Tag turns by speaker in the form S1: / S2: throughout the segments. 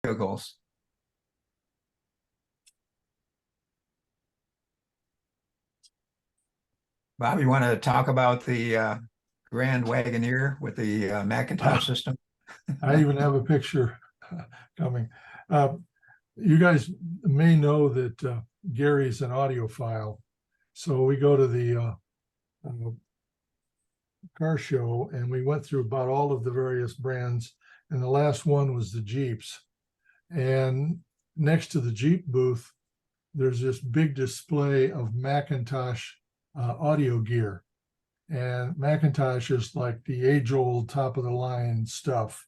S1: vehicles. Bob, you want to talk about the Grand Wagoneer with the Macintosh system?
S2: I even have a picture coming. You guys may know that Gary's an audiophile. So we go to the car show and we went through about all of the various brands. And the last one was the Jeeps. And next to the Jeep booth, there's this big display of Macintosh audio gear. And Macintosh is like the age-old top-of-the-line stuff.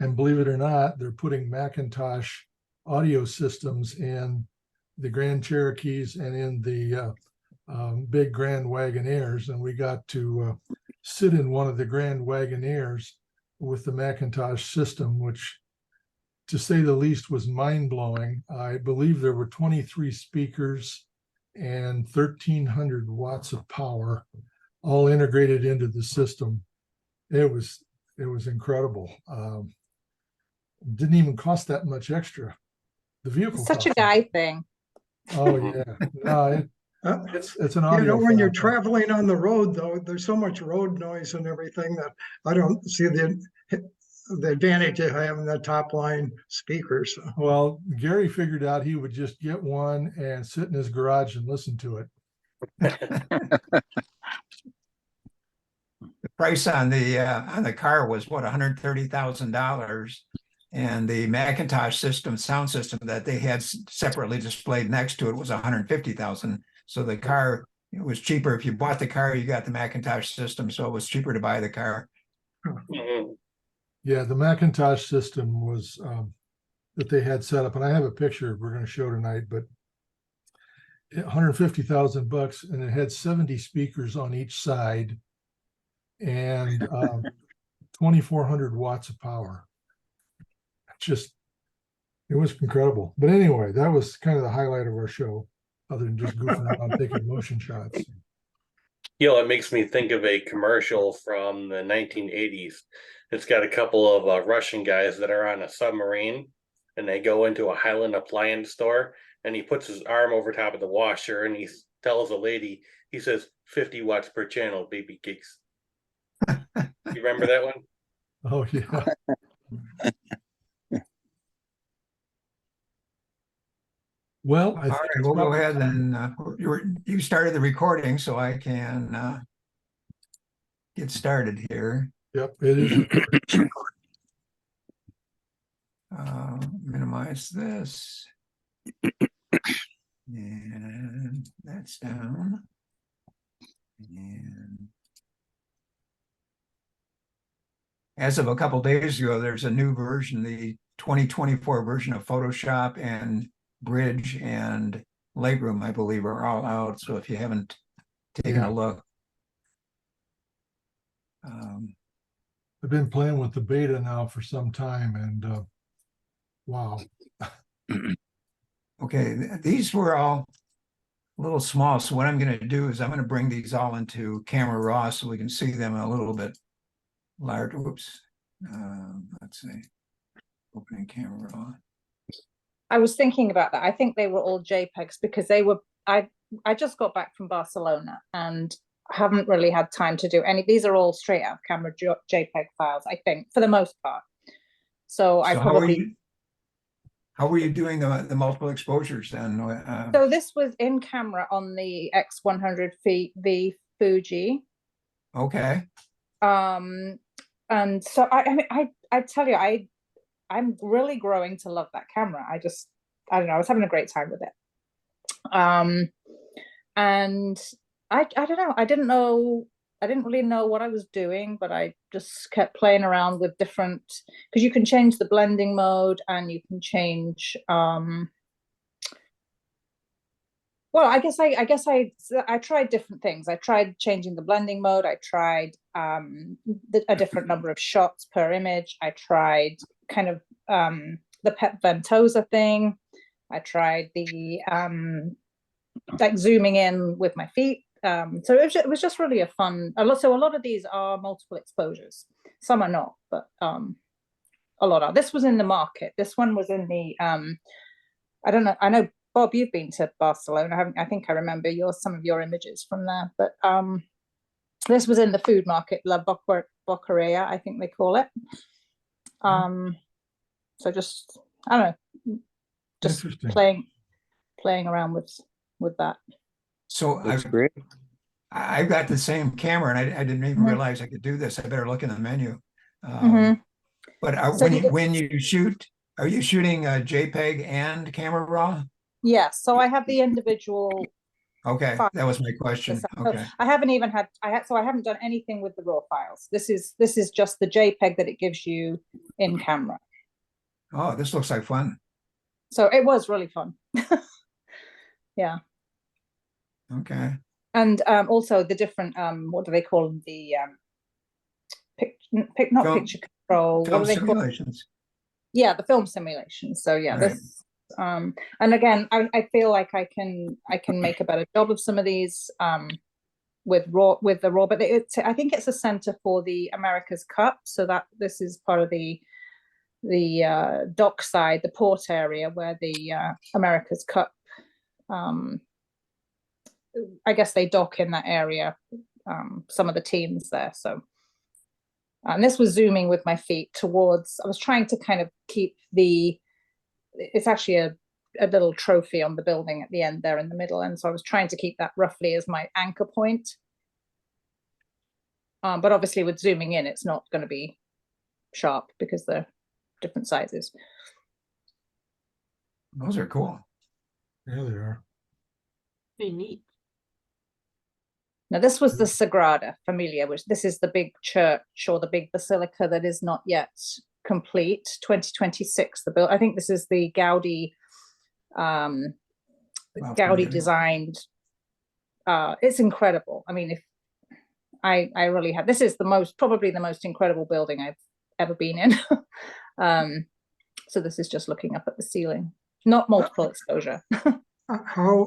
S2: And believe it or not, they're putting Macintosh audio systems in the Grand Cherokees and in the big Grand Wagoneers. And we got to sit in one of the Grand Wagoneers with the Macintosh system, which, to say the least, was mind-blowing. I believe there were 23 speakers and 1,300 watts of power, all integrated into the system. It was incredible. Didn't even cost that much extra. The vehicle.
S3: It's such a guy thing.
S2: Oh yeah, no, it's an audio.
S4: You know, when you're traveling on the road, though, there's so much road noise and everything that I don't see the advantage of having the top line speakers.
S2: Well, Gary figured out he would just get one and sit in his garage and listen to it.
S1: The price on the car was what, $130,000, and the Macintosh system, sound system that they had separately displayed next to it was $150,000. So the car, it was cheaper. If you bought the car, you got the Macintosh system, so it was cheaper to buy the car.
S2: Yeah, the Macintosh system was that they had set up, and I have a picture we're going to show tonight, but $150,000, and it had 70 speakers on each side and 2,400 watts of power. It was incredible. But anyway, that was kind of the highlight of our show, other than just goofing around taking motion shots.
S5: You know, it makes me think of a commercial from the 1980s. It's got a couple of Russian guys that are on a submarine, and they go into a Highland appliance store, and he puts his arm over top of the washer, and he tells a lady, he says, 50 watts per channel, baby cakes. You remember that one?
S2: Oh, yeah. Well,
S1: All right, we'll go ahead and you started the recording, so I can get started here.
S2: Yep, it is.
S1: Minimize this. And that's down. And as of a couple days ago, there's a new version, the 2024 version of Photoshop and Bridge and Lightroom, I believe, are all out. So if you haven't taken a look.
S2: I've been playing with the beta now for some time, and wow.
S1: Okay, these were all a little small. So what I'm going to do is I'm going to bring these all into Camera Raw so we can see them a little bit larger. Whoops. Let's see. Opening Camera Raw.
S3: I was thinking about that. I think they were all JPEGs because they were, I just got back from Barcelona and haven't really had time to do any. These are all straight out of camera JPEG files, I think, for the most part. So I probably.
S1: How were you doing the multiple exposures then?
S3: So this was in camera on the X100V Fuji.
S1: Okay.
S3: And so I tell you, I'm really growing to love that camera. I don't know, I was having a great time with it. And I don't know, I didn't really know what I was doing, but I just kept playing around with different, because you can change the blending mode and you can change well, I guess I tried different things. I tried changing the blending mode. I tried a different number of shots per image. I tried kind of the Pep Ventosa thing. I tried the like zooming in with my feet. So it was just really a fun. So a lot of these are multiple exposures. Some are not, but a lot of. This was in the market. This one was in the I don't know. I know, Bob, you've been to Barcelona. I think I remember some of your images from there. But this was in the food market, La Boqueria, I think they call it. So just, I don't know, just playing around with that.
S1: So
S6: Looks great.
S1: I've got the same camera, and I didn't even realize I could do this. I better look in the menu. But
S3: So
S1: when you shoot, are you shooting a JPEG and camera raw?
S3: Yeah, so I have the individual.
S1: Okay, that was my question. Okay.
S3: I haven't even had so I haven't done anything with the raw files. This is just the JPEG that it gives you in camera.
S1: Oh, this looks like fun.
S3: So it was really fun. Yeah.
S1: Okay.
S3: And also the different what do they call them? The picture control. What
S1: Film
S3: do they call?
S1: simulations.
S3: Yeah, the film simulations. So yeah,
S1: Right.
S3: this and again, I feel like I can make a better job of some of these with the raw, but I think it's a center for the America's Cup, so that this is part of the dock side, the port area where the America's Cup, I guess they dock in that area, some of the teams there. So and this was zooming with my feet towards, I was trying to kind of keep it's actually a little trophy on the building at the end there in the middle, and so I was trying to keep that roughly as my anchor point. But obviously with zooming in, it's not going to be sharp because they're different sizes.
S1: Those are cool.
S2: Yeah, they are.
S7: Very neat.
S3: Now this was the Sagrada Familia, which this is the big church or the big basilica that is not yet complete. 2026 the build. I think this is the Gaudi designed. It's incredible. I mean, if I really have, this is probably the most incredible building I've ever been in. So this is just looking up at the ceiling, not multiple exposure.
S1: How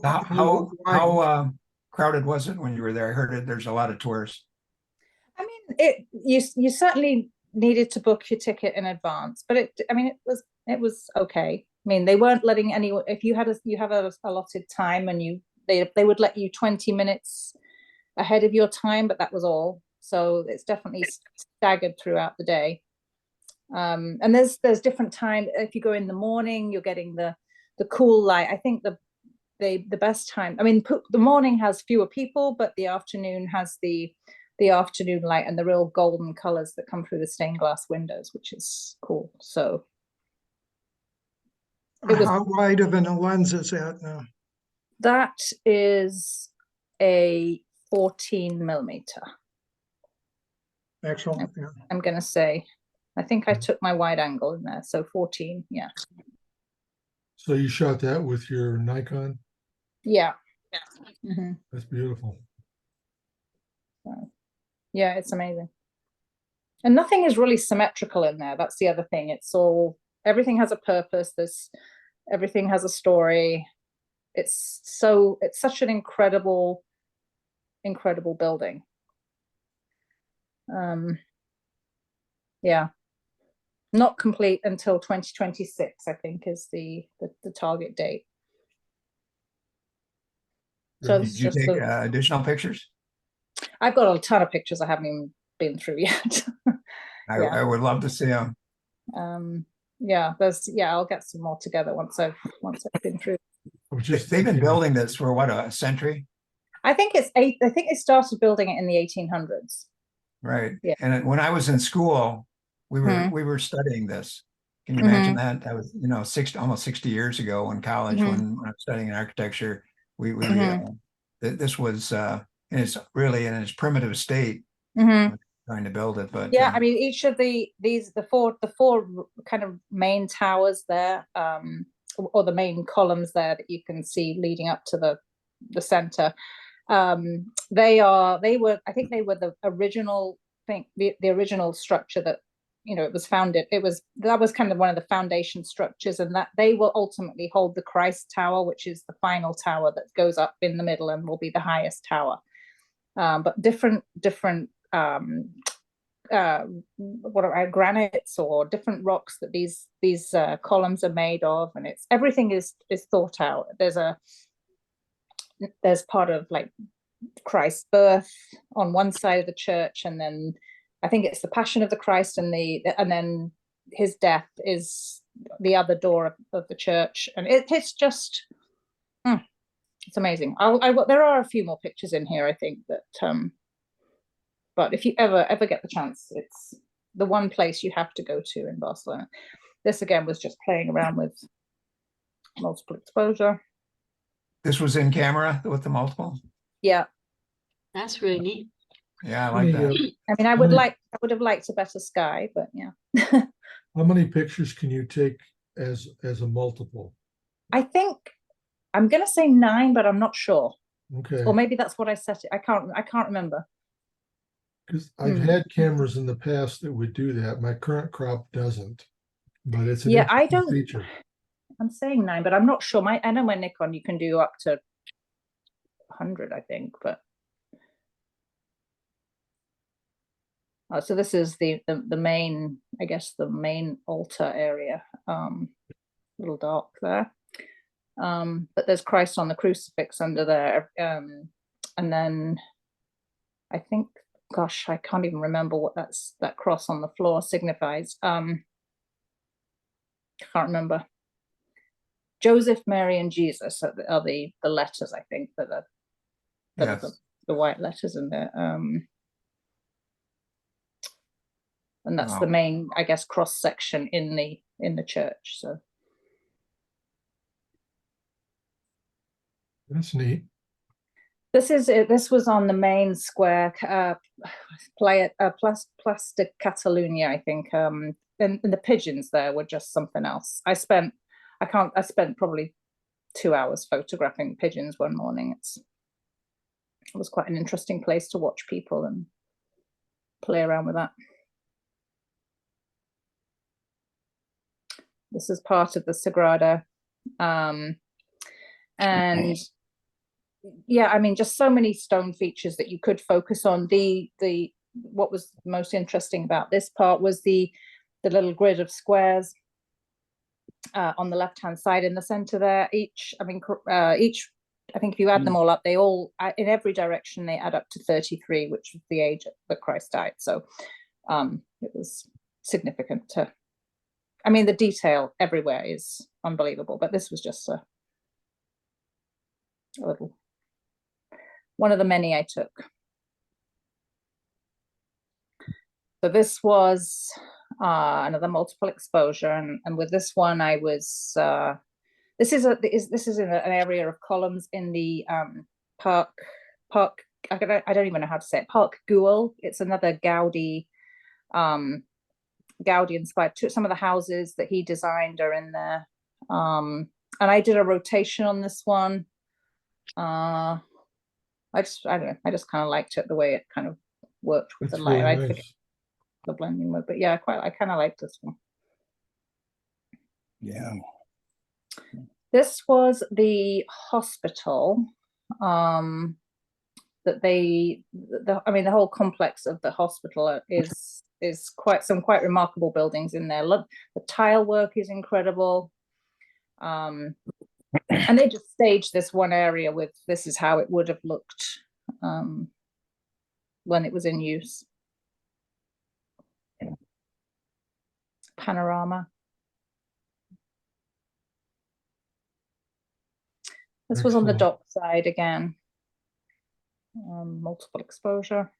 S1: crowded was it when you were there? I heard there's a lot of tourists.
S3: I mean, you certainly needed to book your ticket in advance, but it was okay. I mean, they weren't letting anyone, if you have a allotted time, and they would let you 20 minutes ahead of your time, but that was all. So it's definitely staggered throughout the day. And there's different time. If you go in the morning, you're getting the cool light. I think the best time, I mean, the morning has fewer people, but the afternoon has the afternoon light and the real golden colors that come through the stained glass windows, which is cool. So
S4: how wide of a lens is that now?
S3: That is a 14 millimeter.
S4: Excellent. Yeah.
S3: I'm going to say, I think I took my wide angle in there. So 14. Yeah.
S2: So you shot that with your Nikon?
S3: Yeah. Mm-hmm.
S2: That's beautiful.
S3: So, yeah, it's amazing. And nothing is really symmetrical in there. That's the other thing. Everything has a purpose. Everything has a story. It's such an incredible building. Yeah, not complete until 2026, I think, is the target date. So
S1: Did you take additional pictures?
S3: I've got a ton of pictures I haven't even been through yet.
S1: I would love to see them.
S3: Yeah, I'll get some more together once I've been through.
S1: They've been building this for what, a century?
S3: I think they started building it in the 1800s.
S1: Right.
S3: Yeah.
S1: And when I was in school, we were studying this. Can you imagine that? That was, almost 60 years ago in college when I was studying architecture. This was and it's really in its primitive state, trying to build it. But
S3: yeah, I mean, each of the four kind of main towers there, or the main columns there that you can see leading up to the center, I think they were the original thing, the original structure that it was founded. That was kind of one of the foundation structures, and that they will ultimately hold the Christ Tower, which is the final tower that goes up in the middle and will be the highest tower. But different what are granites or different rocks that these columns are made of, and it's everything is thought out. There's part of like Christ's birth on one side of the church, and then I think it's the Passion of the Christ, and then his death is the other door of the church, and it's just it's amazing. There are a few more pictures in here, I think, that but if you ever get the chance, it's the one place you have to go to in Barcelona. This again was just playing around with multiple exposure.
S1: This was in camera with the multiple?
S3: Yeah.
S7: That's really neat.
S1: Yeah, I like that.
S3: I mean, I would have liked a better sky, but yeah.
S2: How many pictures can you take as a multiple?
S3: I think I'm gonna say 9, but I'm not sure.
S2: Okay.
S3: Or maybe that's what I set it. I can't remember.
S2: Because I've had cameras in the past that would do that. My current crop doesn't, but it's an
S3: Yeah, I
S2: interesting
S3: don't.
S2: feature.
S3: I'm saying 9, but I'm not sure. I know my Nikon you can do up to 100, I think, but. So this is the main, I guess, the main altar area. Little dark there. But there's Christ on the crucifix under there. And then I think, gosh, I can't even remember what that cross on the floor signifies. Can't remember. Joseph, Mary, and Jesus are the letters, I think, that are the white letters in there. And that's the main, I guess, cross section in the church. So
S2: That's neat.
S3: this is it. This was on the main square, Plastic Catalunya, I think. And the pigeons there were just something else. I spent probably 2 hours photographing pigeons one morning. It was quite an interesting place to watch people and play around with that. This is part of the Sagrada. And yeah, I mean, just so many stone features that you could focus on. What was most interesting about this part was the little grid of squares on the left-hand side in the center there. I think if you add them all up, they all, in every direction, they add up to 33, which was the age that Christ died. So it was significant I mean, the detail everywhere is unbelievable, but this was just a little, one of the many I took. So this was another multiple exposure, and with this one, I was. This is in an area of columns in the park. I don't even know how to say it. Park Güell. It's another Gaudi. Gaudi inspired. Some of the houses that he designed are in there. And I did a rotation on this one. I don't know. I just kind of liked it the way it kind of worked with the light.
S2: Really nice.
S3: I forget the blending mode, but yeah, I kind of like this one.
S1: Yeah.
S3: This was the hospital. That the whole complex of the hospital is quite remarkable buildings in there. Look, the tile work is incredible. And they just staged this one area with, this is how it would have looked when it was in use. Panorama. This was on the dock side again. Multiple exposure.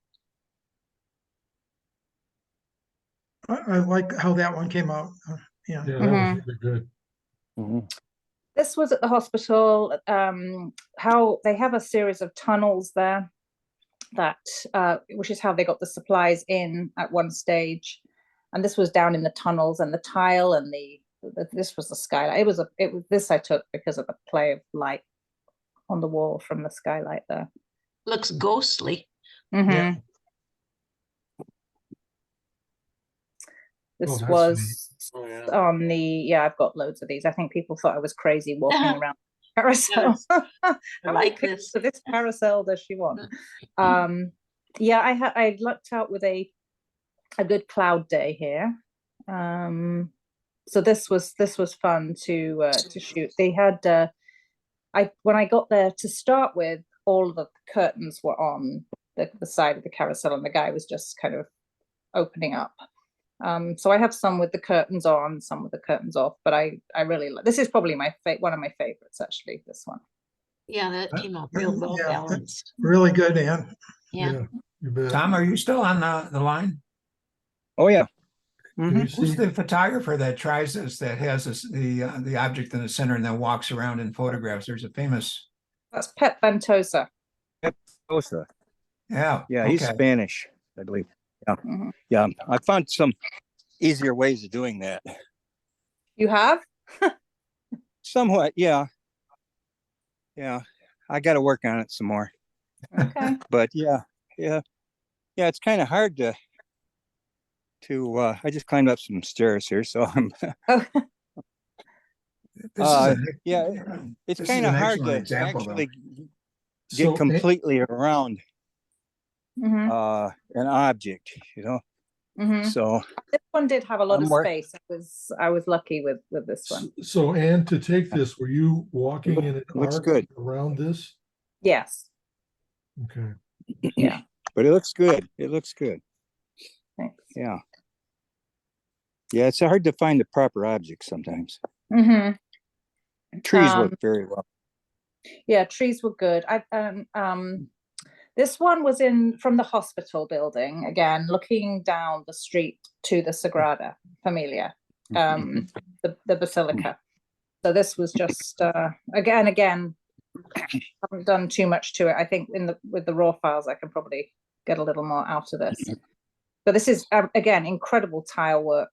S4: I like how that one came out. Yeah.
S2: Yeah, that was really good.
S3: This was at the hospital. How they have a series of tunnels there, which is how they got the supplies in at one stage, and this was down in the tunnels, and the tile and this was the skylight. It was this I took because of the play of light on the wall from the skylight there.
S7: Looks ghostly.
S2: Yeah.
S3: This
S2: that's
S3: was
S5: neat.
S3: on the, I've got loads of these. I think people thought I was crazy walking around the carousel.
S7: I like this.
S3: So this carousel does she want? I lucked out with a a good cloud day here. So this was fun to shoot. They had when I got there to start with, all of the curtains were on the side of the carousel, and the guy was just kind of opening up. So I have some with the curtains on, some with the curtains off, but I really this is probably one of my favorites, actually, this one.
S7: Yeah, that came out real well
S4: Yeah.
S7: balanced.
S4: Really good, Ann.
S7: Yeah.
S2: You bet.
S1: Tom, are you still on the line?
S6: Oh, yeah.
S2: Can
S6: Mhm.
S2: you
S1: Who's
S2: see?
S1: the photographer that tries this, that has the object in the center and then walks around and photographs? There's a famous,
S3: That's Pep Ventosa.
S6: Osa.
S1: yeah.
S6: Yeah, he's
S1: okay.
S6: Spanish, I believe. Yeah.
S3: Mhm.
S6: Yeah. I found some easier ways of doing that.
S3: You have?
S6: Somewhat, yeah. Yeah. I got to work on it some more.
S3: Okay.
S6: But yeah, it's kind of hard to I just climbed up some stairs here, so I'm
S3: Oh,
S1: This is
S6: yeah, it's
S1: this is
S6: kind of
S1: an
S6: hard
S1: excellent
S6: to
S1: example, though.
S6: actually
S2: So,
S6: get completely around
S3: mhm,
S6: an object,
S3: mhm.
S6: So
S3: This one did have a lot
S6: I'm
S3: of
S6: work-
S3: space. I was lucky with this one.
S2: so Ann, to take this, were you walking in an
S6: Looks
S2: arc
S6: good.
S2: around this?
S3: Yes.
S2: Okay.
S3: Yeah.
S6: But it looks good. It looks good.
S3: Thanks.
S6: Yeah. Yeah, it's hard to find the proper object sometimes.
S3: Mm-hmm.
S6: Trees work very well.
S3: Yeah, trees were good. This one was from the hospital building, again, looking down the street to the Sagrada Familia, the Basilica. So this was just again, haven't done too much to it. I think with the raw files, I can probably get a little more out of this. But this is again incredible tile work,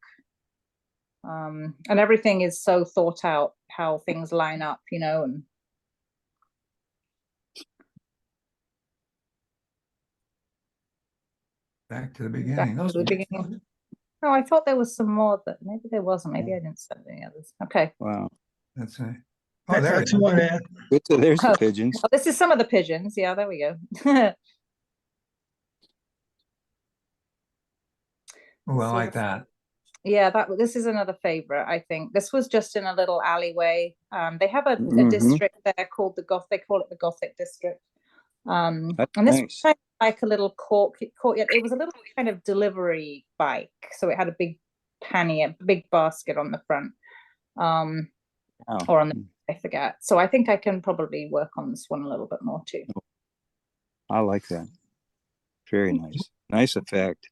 S3: and everything is so thought out, how things line up, and
S1: Back to the beginning.
S3: back to
S1: Those
S3: the beginning. Oh, I thought there was some more, but maybe there wasn't. Maybe I didn't send any others. Okay.
S6: Wow.
S1: That's a, oh, there it is.
S4: Excellent, Ann.
S6: There's the pigeons.
S3: Oh, this is some of the pigeons. Yeah, there we go.
S1: Oh, I like that.
S3: Yeah, this is another favorite. I think this was just in a little alleyway. They have a
S6: Mhm.
S3: district there called the They call it the Gothic district. And
S6: That's
S3: this was
S6: nice.
S3: kind of like a little courtyard. It was a little kind of delivery bike, so it had a big pannier, big basket on the front,
S6: Oh.
S3: or on the, I forget. So I think I can probably work on this one a little bit more too.
S6: I like that. Very nice. Nice effect.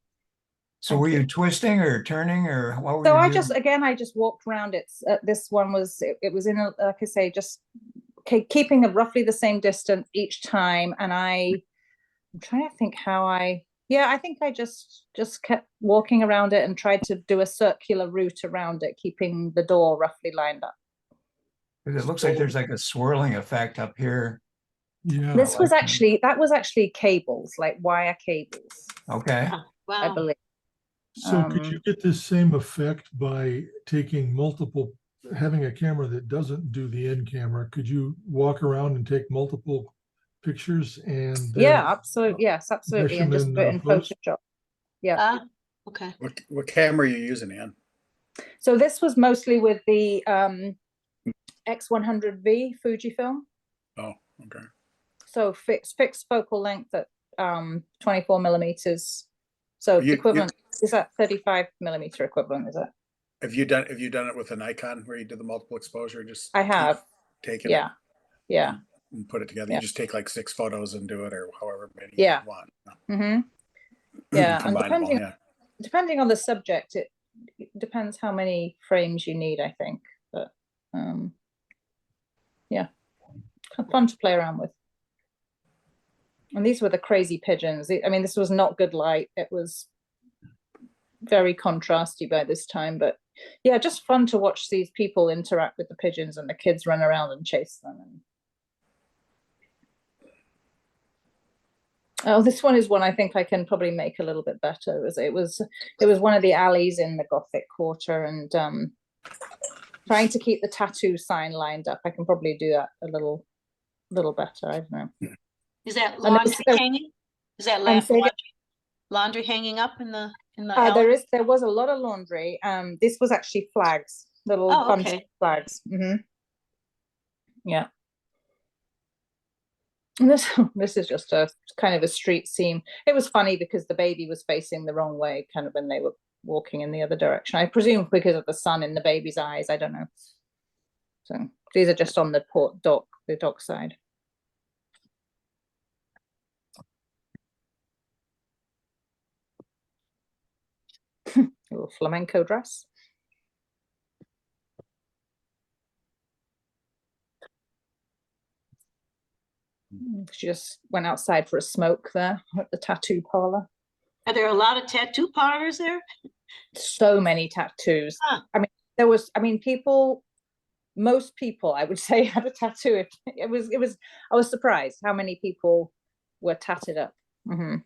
S1: So were you twisting or turning or what were
S3: So
S1: you
S3: I
S1: doing?
S3: just walked around it. This one was, it was in like I say, just keeping roughly the same distance each time. And I'm trying to think I think I just kept walking around it and tried to do a circular route around it, keeping the door roughly lined up.
S1: Because it looks like there's like a swirling effect up here.
S2: Yeah.
S3: This was
S1: like
S3: that was actually cables, like wire cables,
S1: Okay.
S7: Oh,
S3: I
S7: wow.
S3: believe.
S2: So could you get this same effect by having a camera that doesn't do the in camera? Could you walk around and take multiple pictures and then
S3: Yeah, absolutely. Yes, absolutely. And just
S2: mesh
S3: do
S2: them
S3: it
S2: in
S3: in
S2: post?
S3: Photoshop. Yeah.
S7: Okay.
S8: What camera are you using, Ann?
S3: So this was mostly with the X100V Fujifilm.
S8: Oh, okay.
S3: So fixed focal length at 24 millimeters. So equivalent is that 35 millimeter equivalent, is it?
S8: Have you done it with a Nikon where you did the multiple exposure? Just
S3: I have.
S8: taken
S3: Yeah. Yeah.
S8: and put it together.
S3: Yeah.
S8: You just take like 6 photos and do it, or however many
S3: Yeah.
S8: you want.
S3: Mm-hmm. Yeah. And
S8: Combine them all,
S3: depending on the subject, it depends how many frames you need, I think. But yeah, fun to play around with. And these were the crazy pigeons. I mean, this was not good light. It was very contrasty by this time, but yeah, just fun to watch these people interact with the pigeons and the kids run around and chase them. Oh, this one is one I think I can probably make a little bit better. It was one of the alleys in the Gothic Quarter, and trying to keep the tattoo sign lined up. I can probably do that a little better. I don't know.
S7: Is that logic hanging? Is that
S3: say
S7: logic? laundry hanging up in the alley?
S3: There was a lot of laundry. This was actually flags, little
S7: Oh,
S3: bunch of
S7: okay.
S3: flags. Yeah. And this this is just a kind of a street scene. It was funny because the baby was facing the wrong way, kind of when they were walking in the other direction. I presume because of the sun in the baby's eyes. I don't know. So these are just on the dock side. A little flamenco dress. She just went outside for a smoke there at the tattoo parlor.
S7: Are there a lot of tattoo parlors there?
S3: So many tattoos.
S7: Huh.
S3: I mean, most people, I would say, had a tattoo. I was surprised how many people were tatted up.
S7: Huh.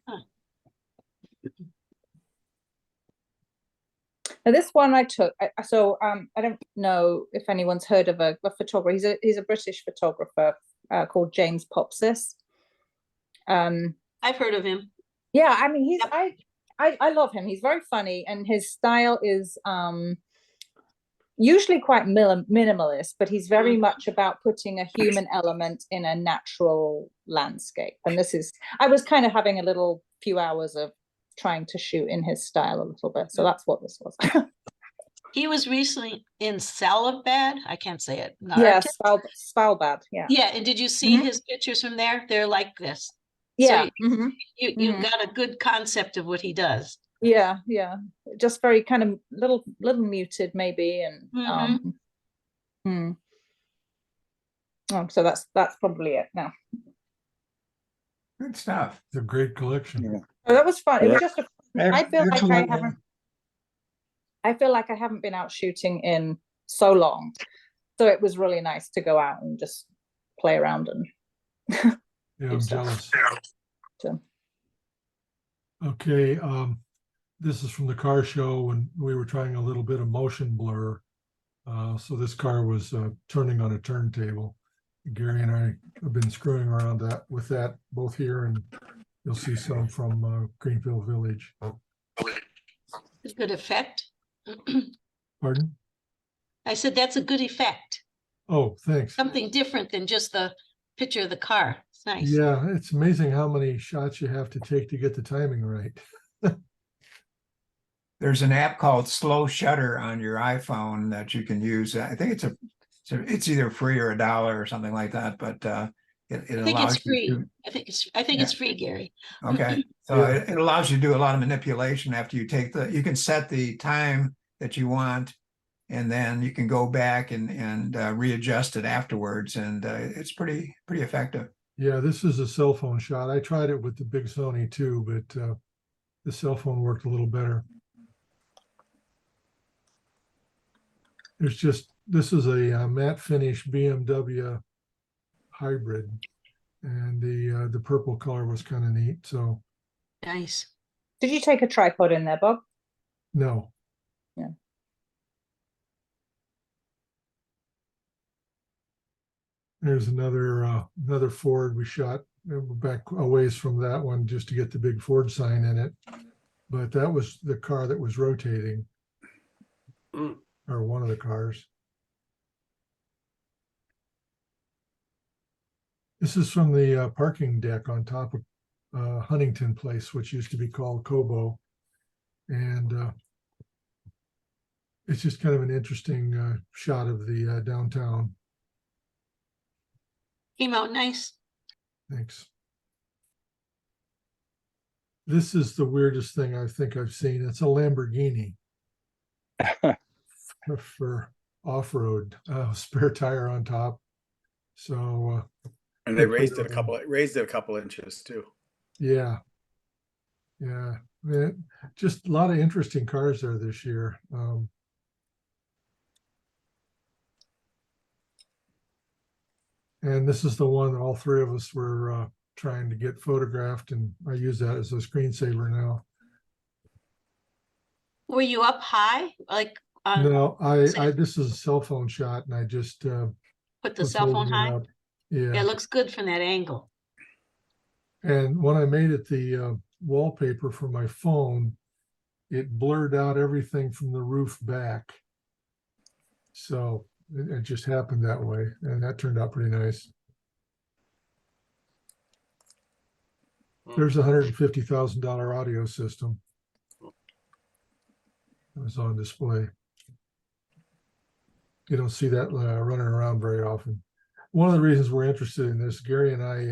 S3: Now this one I took, I don't know if anyone's heard of a photographer. He's a British photographer called James Popsis.
S7: I've heard of him.
S3: Yeah, I mean,
S7: Yep.
S3: I love him. He's very funny, and his style is usually quite minimalist, but he's very much about putting a human element in a natural landscape. And I was kind of having a little few hours of trying to shoot in his style a little bit. So that's what this was.
S7: He was recently in Salabad. I can't say it.
S3: Yeah, Svalbard. Yeah.
S7: Yeah, and did you see his pictures from there? They're like this.
S3: Yeah.
S7: So you got a good concept of what he does.
S3: Yeah, just very kind of little muted maybe, and so that's probably it now.
S1: Good stuff.
S2: It's a great collection.
S6: Yeah.
S3: So that was fun. It was
S6: Yeah.
S3: just I feel like
S4: Excellent.
S3: I feel like I haven't been out shooting in so long, so it was really nice to go out and just play around and
S2: Yeah, I'm jealous.
S3: So.
S2: Okay, this is from the car show when we were trying a little bit of motion blur. So this car was turning on a turntable. Gary and I have been screwing around with that both here, and you'll see some from Greenfield Village.
S7: A good effect.
S2: Pardon?
S7: I said that's a good effect.
S2: Oh, thanks.
S7: Something different than just the picture of the car. It's nice.
S2: Yeah, it's amazing how many shots you have to take to get the timing right.
S1: There's an app called Slow Shutter on your iPhone that you can use. I think it's either free or $1 or something like that, but it
S7: I think
S1: allows
S7: it's free.
S1: you
S7: I think it's free, Gary.
S1: okay. So
S2: Yeah.
S1: it allows you to do a lot of manipulation after you you can set the time that you want, and then you can go back and readjust it afterwards, and it's pretty effective.
S2: Yeah, this is a cell phone shot. I tried it with the big Sony too, but the cell phone worked a little better. This is a matte finish BMW hybrid, and the purple color was kind of neat. So
S7: Nice.
S3: Did you take a tripod in there, Bob?
S2: no.
S3: Yeah.
S2: There's another Ford we shot back a ways from that one just to get the big Ford sign in it. But that was the car that was rotating, or one of the cars. This is from the parking deck on top of Huntington Place, which used to be called Cobo. And it's just kind of an interesting shot of the downtown.
S7: Came out nice.
S2: Thanks. This is the weirdest thing I think I've seen. It's a Lamborghini for off-road, spare tire on top. So
S8: And they raised it a couple inches too.
S2: yeah. Just a lot of interesting cars there this year. And this is the one that all three of us were trying to get photographed, and I use that as a screensaver now.
S7: Were you up high? Like
S2: No, this is a cell phone shot, and I just
S7: put the
S2: was
S7: cell phone
S2: holding it
S7: high?
S2: up.
S7: Yeah,
S2: Yeah.
S7: it looks good from that angle.
S2: And when I made it the wallpaper for my phone, it blurred out everything from the roof back. So it just happened that way, and that turned out pretty nice. There's a $150,000 audio system. It was on display. You don't see that running around very often. One of the reasons we're interested in this, Gary and I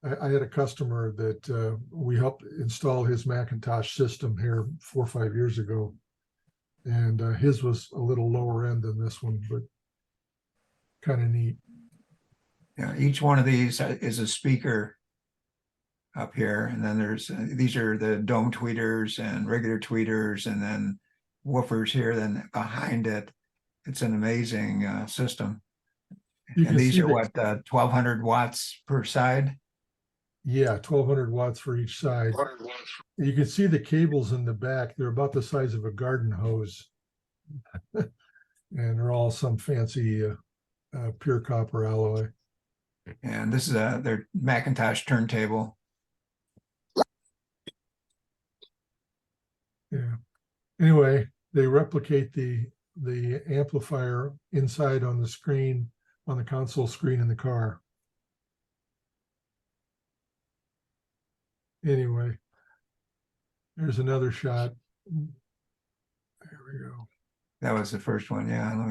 S2: had a customer that we helped install his Macintosh system here 4 or 5 years ago. And his was a little lower end than this one, but kind of neat.
S1: Yeah, each one of these is a speaker up here, and then there's these are the dome tweeters and regular tweeters, and then woofers here. Then behind it, it's an amazing system.
S2: You
S1: And
S2: can
S1: these
S2: see
S1: are
S2: that-
S1: what 1200 watts per side.
S2: Yeah, 1200 watts for each side. You can see the cables in the back. They're about the size of a garden hose. And they're all some fancy pure copper alloy.
S1: And this is their Macintosh turntable.
S2: Yeah. Anyway, they replicate the amplifier inside on the screen, on the console screen in the car. Anyway, there's another shot. There we go.
S1: That was the first one. Yeah. Let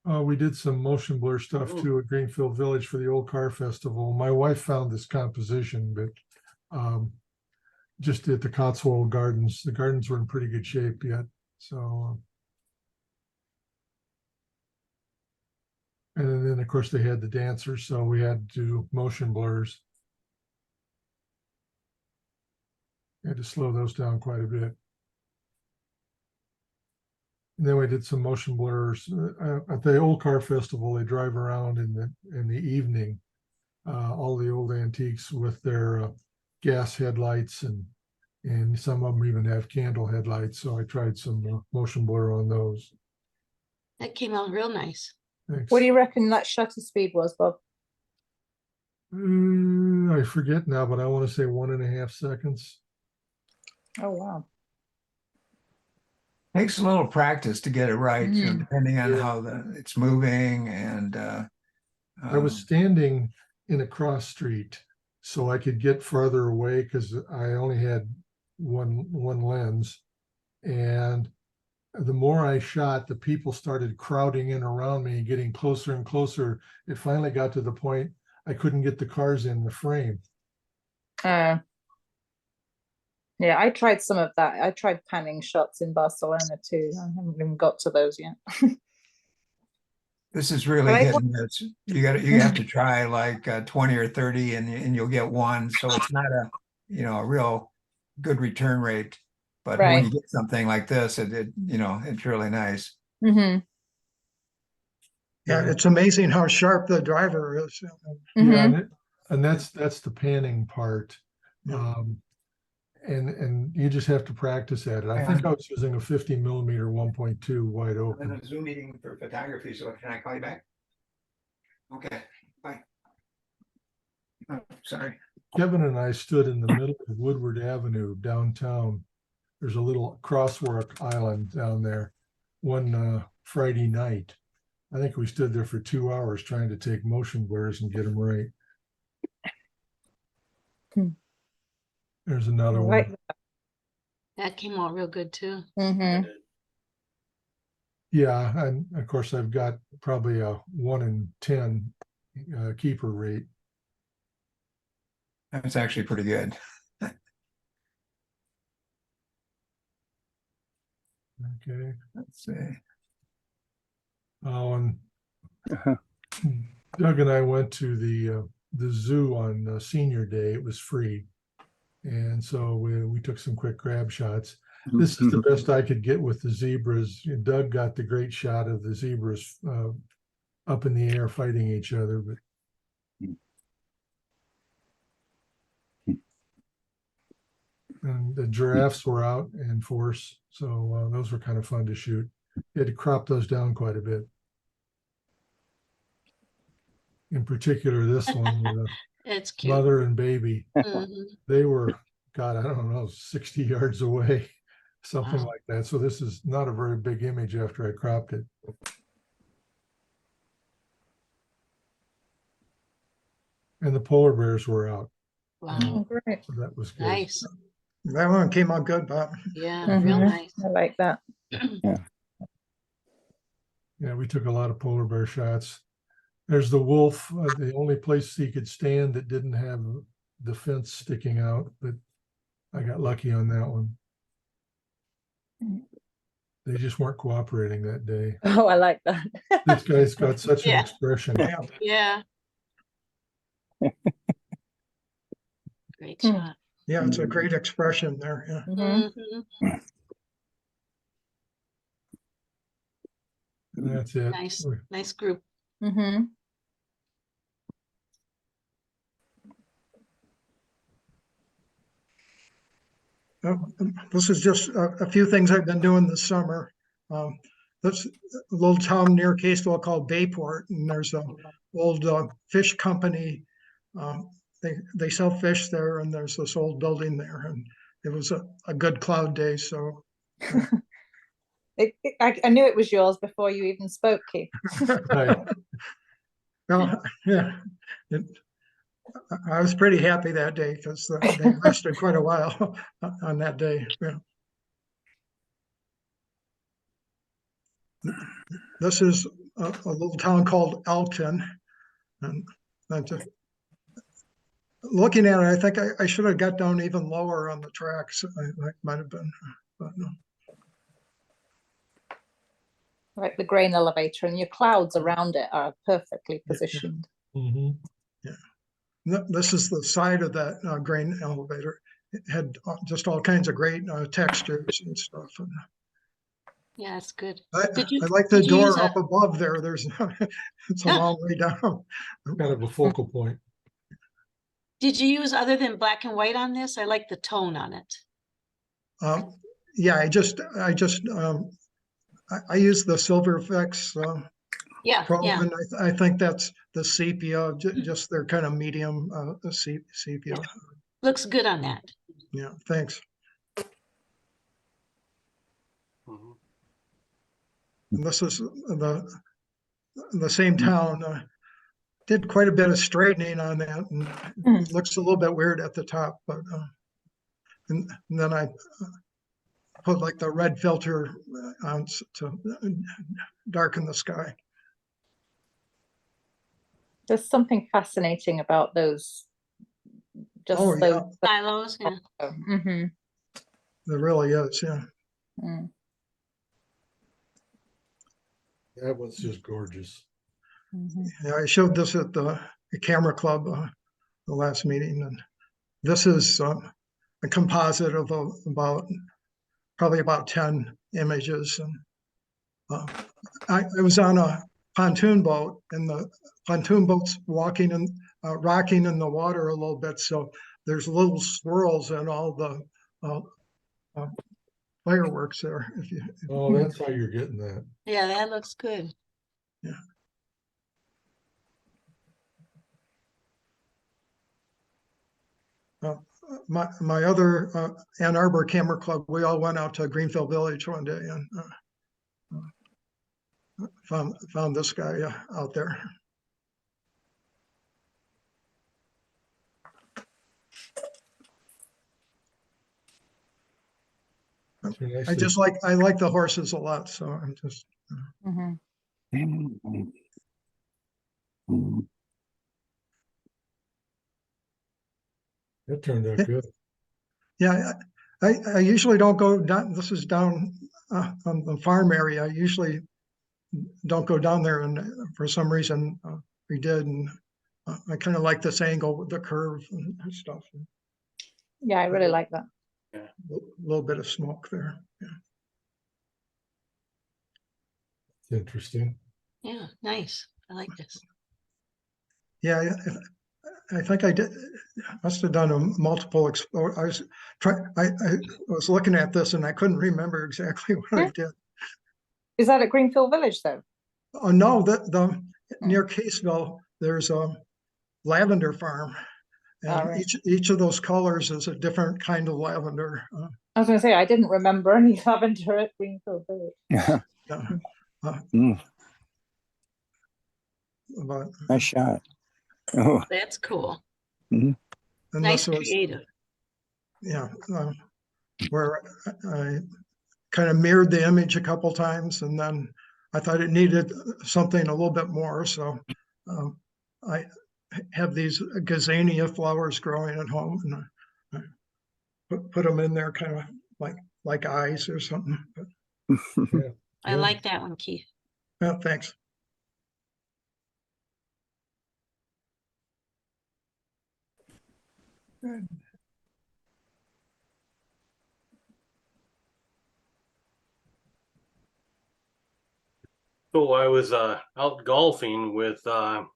S1: me,
S2: We did some motion blur stuff too at Greenfield Village for the Old Car Festival. My wife found this composition, but just at the Cotswold Gardens. The gardens were in pretty good shape yet. So, and then of course they had the dancers, so we had to do motion blurs. Had to slow those down quite a bit. And then we did some motion blurs at the Old Car Festival. They drive around in the evening, all the old antiques with their gas headlights, and some of them even have candle headlights. So I tried some motion blur on those.
S7: That came out real nice.
S2: Thanks.
S3: What do you reckon that shutter speed was, Bob?
S2: I forget now, but I want to say 1.5 seconds.
S3: Oh, wow.
S1: takes a little practice to get it right, you know, depending on
S2: Yeah.
S1: how it's moving. And
S2: I was standing in a cross street, so I could get farther away because I only had one lens. And the more I shot, the people started crowding in around me and getting closer and closer. It finally got to the point I couldn't get the cars in the frame.
S3: Yeah, I tried some of that. I tried panning shots in Barcelona too. I haven't even got to those yet.
S1: this is really
S3: But I
S1: hit and miss. You have to try like 20 or 30 and you'll get one. So it's not a real good return rate. But when you
S3: Right.
S1: get something like this, it's really nice.
S3: Mm-hmm.
S4: Yeah, it's amazing how sharp the driver is.
S2: Yeah, and that's the panning part.
S4: Yeah.
S2: And you just have to practice at it. I think I was using a 50 millimeter 1.2 wide
S1: I'm in
S2: open.
S1: a Zoom meeting for photography, so can I call you back? Okay, bye. Oh, sorry.
S2: Kevin and I stood in the middle of Woodward Avenue downtown. There's a little crosswalk island down there one Friday night. I think we stood there for 2 hours trying to take motion blurs and get them right. There's another one.
S7: That came out real good too.
S3: Mm-hmm.
S2: Yeah, and of course I've got probably a 1 in 10 keeper rate.
S1: That's actually pretty good.
S2: Okay.
S1: Let's see.
S2: Oh, and Doug and I went to the zoo on senior day. It was free. And so we took some quick grab shots. This is the best I could get with the zebras. Doug got the great shot of the zebras up in the air fighting each other. But and the giraffes were out in force, so those were kind of fun to shoot. You had to crop those down quite a bit. In particular, this one with
S7: It's cute.
S2: mother and baby.
S7: Mhm.
S2: They were, God, I don't know, 60 yards away, something
S7: Wow.
S2: like that. So this is not a very big image after I cropped it. And the polar bears were out,
S7: Wow.
S3: Oh, great.
S2: so that was good.
S7: Nice.
S4: That one came out good, Bob.
S7: Yeah, real
S3: Mhm.
S7: nice.
S3: I like that.
S2: Yeah, we took a lot of polar bear shots. There's the wolf, the only place he could stand that didn't have the fence sticking out, but I got lucky on that one. They just weren't cooperating that day.
S3: Oh, I like that.
S2: This guy's got such an
S7: Yeah.
S2: expression.
S4: Yeah,
S7: Yeah. Great
S3: Hmm.
S7: shot.
S4: yeah, it's a great expression there. Yeah.
S3: Mhm.
S7: Mhm.
S2: And that's it.
S7: Nice, nice group.
S3: Mhm.
S4: This is just a few things I've been doing this summer. This little town near Caseville called Bayport, and there's a old fish company. They sell fish there, and there's this old building there, and it was a good cloud day, so
S3: I knew it was yours before you even spoke, Keith.
S2: Right.
S4: well, yeah. I was pretty happy that day because they lasted quite a while on that day. Yeah. This is a little town called Elton. And just looking at it, I think I should have got down even lower on the tracks. I might have been, but no.
S3: Like the grain elevator, and your clouds around it are perfectly positioned.
S2: Mhm.
S4: This is the side of that grain elevator. It had just all kinds of great textures and stuff. And
S7: Yeah, it's good.
S4: I
S7: Did you-
S4: like the
S7: did you use
S4: door
S7: a-
S4: up above there. There's it's a long way down.
S2: Kind of a focal point.
S7: Did you use other than black and white on this? I like the tone on it.
S4: Yeah, I use the Silver Effects
S7: Yeah,
S4: Pro,
S7: yeah.
S4: and I think that's the sepia, just their kind of medium sepia.
S7: Looks good on that.
S4: Yeah, thanks.
S5: Mhm.
S4: And this is the same town. Did quite a bit of straightening on that, and it looks a little bit weird at the top, but and then I put like the red filter on to darken the sky.
S3: There's something fascinating about those. Just
S4: Oh, yeah.
S3: those.
S7: Silos, yeah.
S3: Mhm.
S4: There really is, yeah.
S3: Mm.
S2: That one's just gorgeous.
S3: Mhm.
S4: Yeah, I showed this at the camera club the last meeting, and this is a composite of probably about 10 images. And I was on a pontoon boat, and the pontoon boat's walking and rocking in the water a little bit, so there's little swirls in all the fireworks there.
S2: Oh, that's how you're getting that.
S7: Yeah, that looks good.
S4: Yeah. My other Ann Arbor Camera Club, we all went out to Greenfield Village one day and found this guy out there. I like the horses a lot, so I'm just.
S3: Mhm.
S2: That turned out good.
S4: Yeah, I usually don't go down. This is down on the farm area. I usually don't go down there, and for some reason we did, and I kind of like this angle with the curve and stuff.
S3: Yeah, I really like that.
S4: A little bit of smoke there. Yeah.
S2: It's interesting.
S7: Yeah, nice. I like this.
S4: Yeah, I think I did. Must have done a multiple exposure. I was looking at this and I couldn't remember exactly what I did.
S3: Is that at Greenfield Village though?
S4: Oh no, the near Caseville, there's a lavender farm.
S3: All
S4: And
S3: right.
S4: each of those colors is a different kind of lavender.
S3: I was going to say, I didn't remember any lavender at Greenfield Village.
S2: Yeah.
S6: Mm,
S4: But,
S6: nice shot. Oh,
S7: That's cool.
S4: and
S7: Nice
S4: this was,
S7: creative.
S4: yeah, where I kind of mirrored the image a couple times, and then I thought it needed something a little bit more. So I have these gazania flowers growing at home, and I put them in there, kind of like eyes or something. But,
S7: I like that one, Keith.
S4: yeah, thanks.
S5: So I was out golfing with a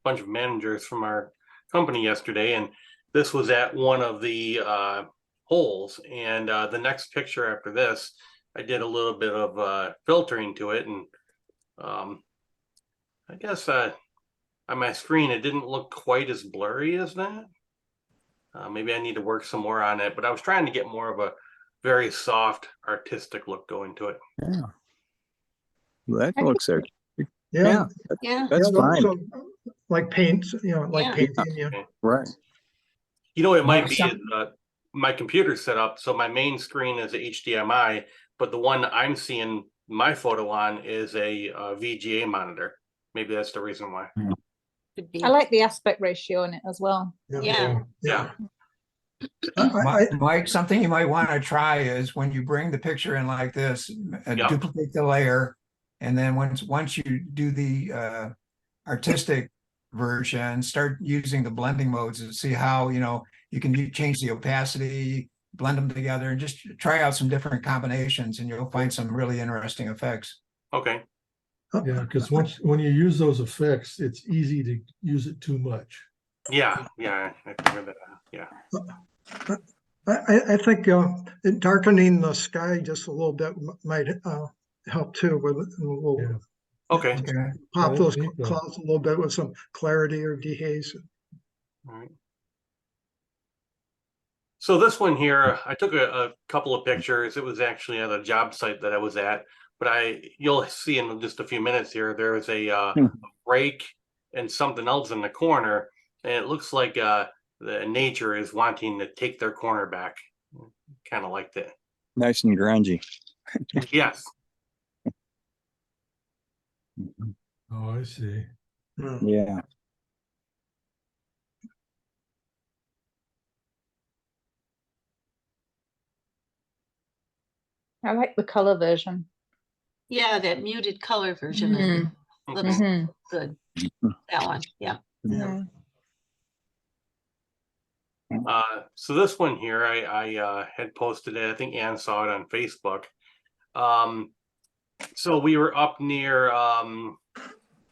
S5: bunch of managers from our company yesterday, and this was at one of the holes. And the next picture after this, I did a little bit of filtering to it, and I guess on my screen it didn't look quite as blurry as that. Maybe I need to work some more on it, but I was trying to get more of a very soft, artistic look going to it.
S6: yeah. Well, that looks there.
S4: Yeah,
S7: Yeah.
S6: That's
S4: yeah,
S6: fine.
S4: so like paint, like
S7: Yeah.
S4: painting. Yeah.
S6: Right.
S5: You know, it might
S1: Mark,
S5: be
S1: some-
S5: my computer's set up, so my main screen is a HDMI, but the one I'm seeing my photo on is a VGA monitor. Maybe that's the reason why.
S7: Could be.
S3: I like the aspect ratio in it as well.
S7: Yeah.
S5: Yeah.
S1: Mike, something you might want to try is when you bring the picture in like this,
S5: Yeah.
S1: duplicate the layer. And then once you do the artistic version, start using the blending modes and see how, you can change the opacity, blend them together, and just try out some different combinations, and you'll find some really interesting effects.
S5: Okay.
S2: Yeah, because when you use those effects, it's easy to use it too much.
S5: Yeah. Yeah. I figured that out. Yeah.
S4: I think darkening the sky just a little bit might help too. With we'll
S2: Yeah.
S5: Okay.
S1: Okay.
S4: pop
S2: Yeah,
S4: those
S2: that's neat, though.
S4: clouds a little bit with some clarity or dehaze.
S5: All right. So this one here, I took a couple of pictures. It was actually at a job site that I was at, but you'll see in just a few minutes here, there's a rake and something else in the corner, and it looks like the nature is wanting to take their corner back. Kind of like that.
S6: Nice and grungy.
S5: Yes.
S2: Oh, I see.
S6: Yeah.
S3: I like the color version.
S7: Yeah, that muted color version I think looks
S3: Mhm.
S7: good. That one. Yeah.
S4: Yeah.
S5: So this one here, I had posted it. I think Ann saw it on Facebook. So we were up near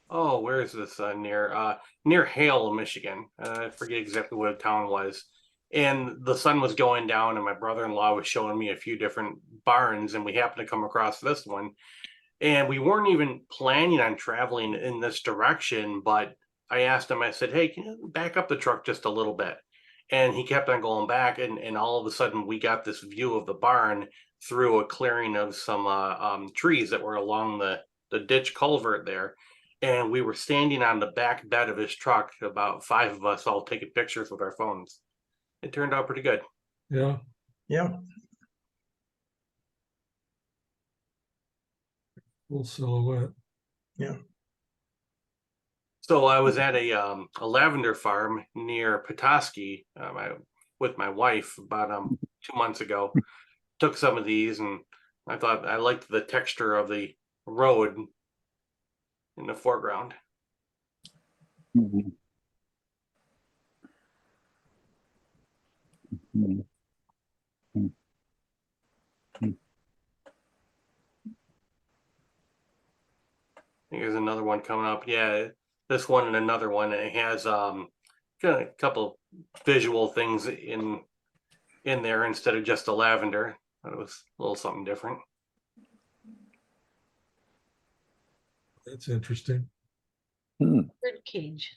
S5: where is this near Hale, Michigan. I forget exactly what the town was. And the sun was going down, and my brother-in-law was showing me a few different barns, and we happened to come across this one. And we weren't even planning on traveling in this direction, but I asked him, I said, "Hey, can you back up the truck just a little bit?" And he kept on going back, and all of a sudden we got this view of the barn through a clearing of some trees that were along the ditch culvert there. And we were standing on the back bed of his truck, about 5 of us all taking pictures with our phones. It turned out pretty good.
S2: Yeah.
S4: Yeah.
S2: Full silhouette.
S4: Yeah.
S5: So I was at a lavender farm near Petoskey with my wife about 2 months ago. Took some of these, and I thought I liked the texture of the road in the foreground.
S6: Mhm. Mhm.
S5: Here's another one coming up. Yeah, this one and another one. And it has kind of a couple visual things in there instead of just a lavender. But it was a little something different.
S2: That's interesting.
S6: Hmm.
S7: Bird cage.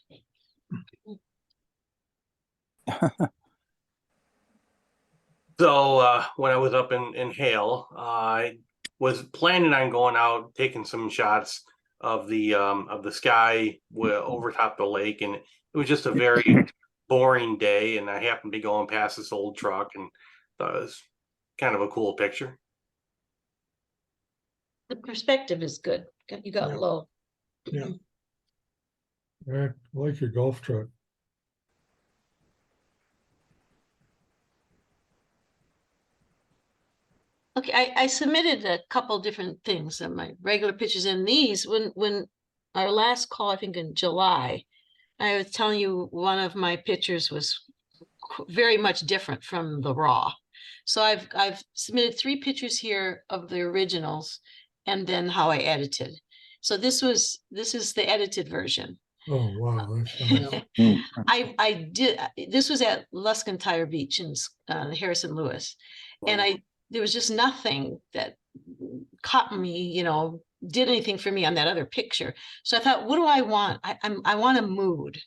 S5: So when I was up in Hale, I was planning on going out, taking some shots of the sky over top the lake, and it was just a very boring day. And I happened to be going past this old truck, and thought it was kind of a cool picture.
S7: The perspective is good. You got
S4: Yeah.
S7: low.
S4: Yeah.
S2: I like your golf truck.
S7: Okay, I submitted a couple different things of my regular pictures, and these when our last call, I think in July, I was telling you one of my pictures was very much different from the raw. So I've submitted 3 pictures here of the originals and then how I edited. So this is the edited version.
S2: Oh, wow, that's nice.
S7: I did, this was at Luscantire Beach in Harrison Lewis. And there was just nothing that caught me, you know, did anything for me on that other picture. So I thought, what do I want? I want a mood.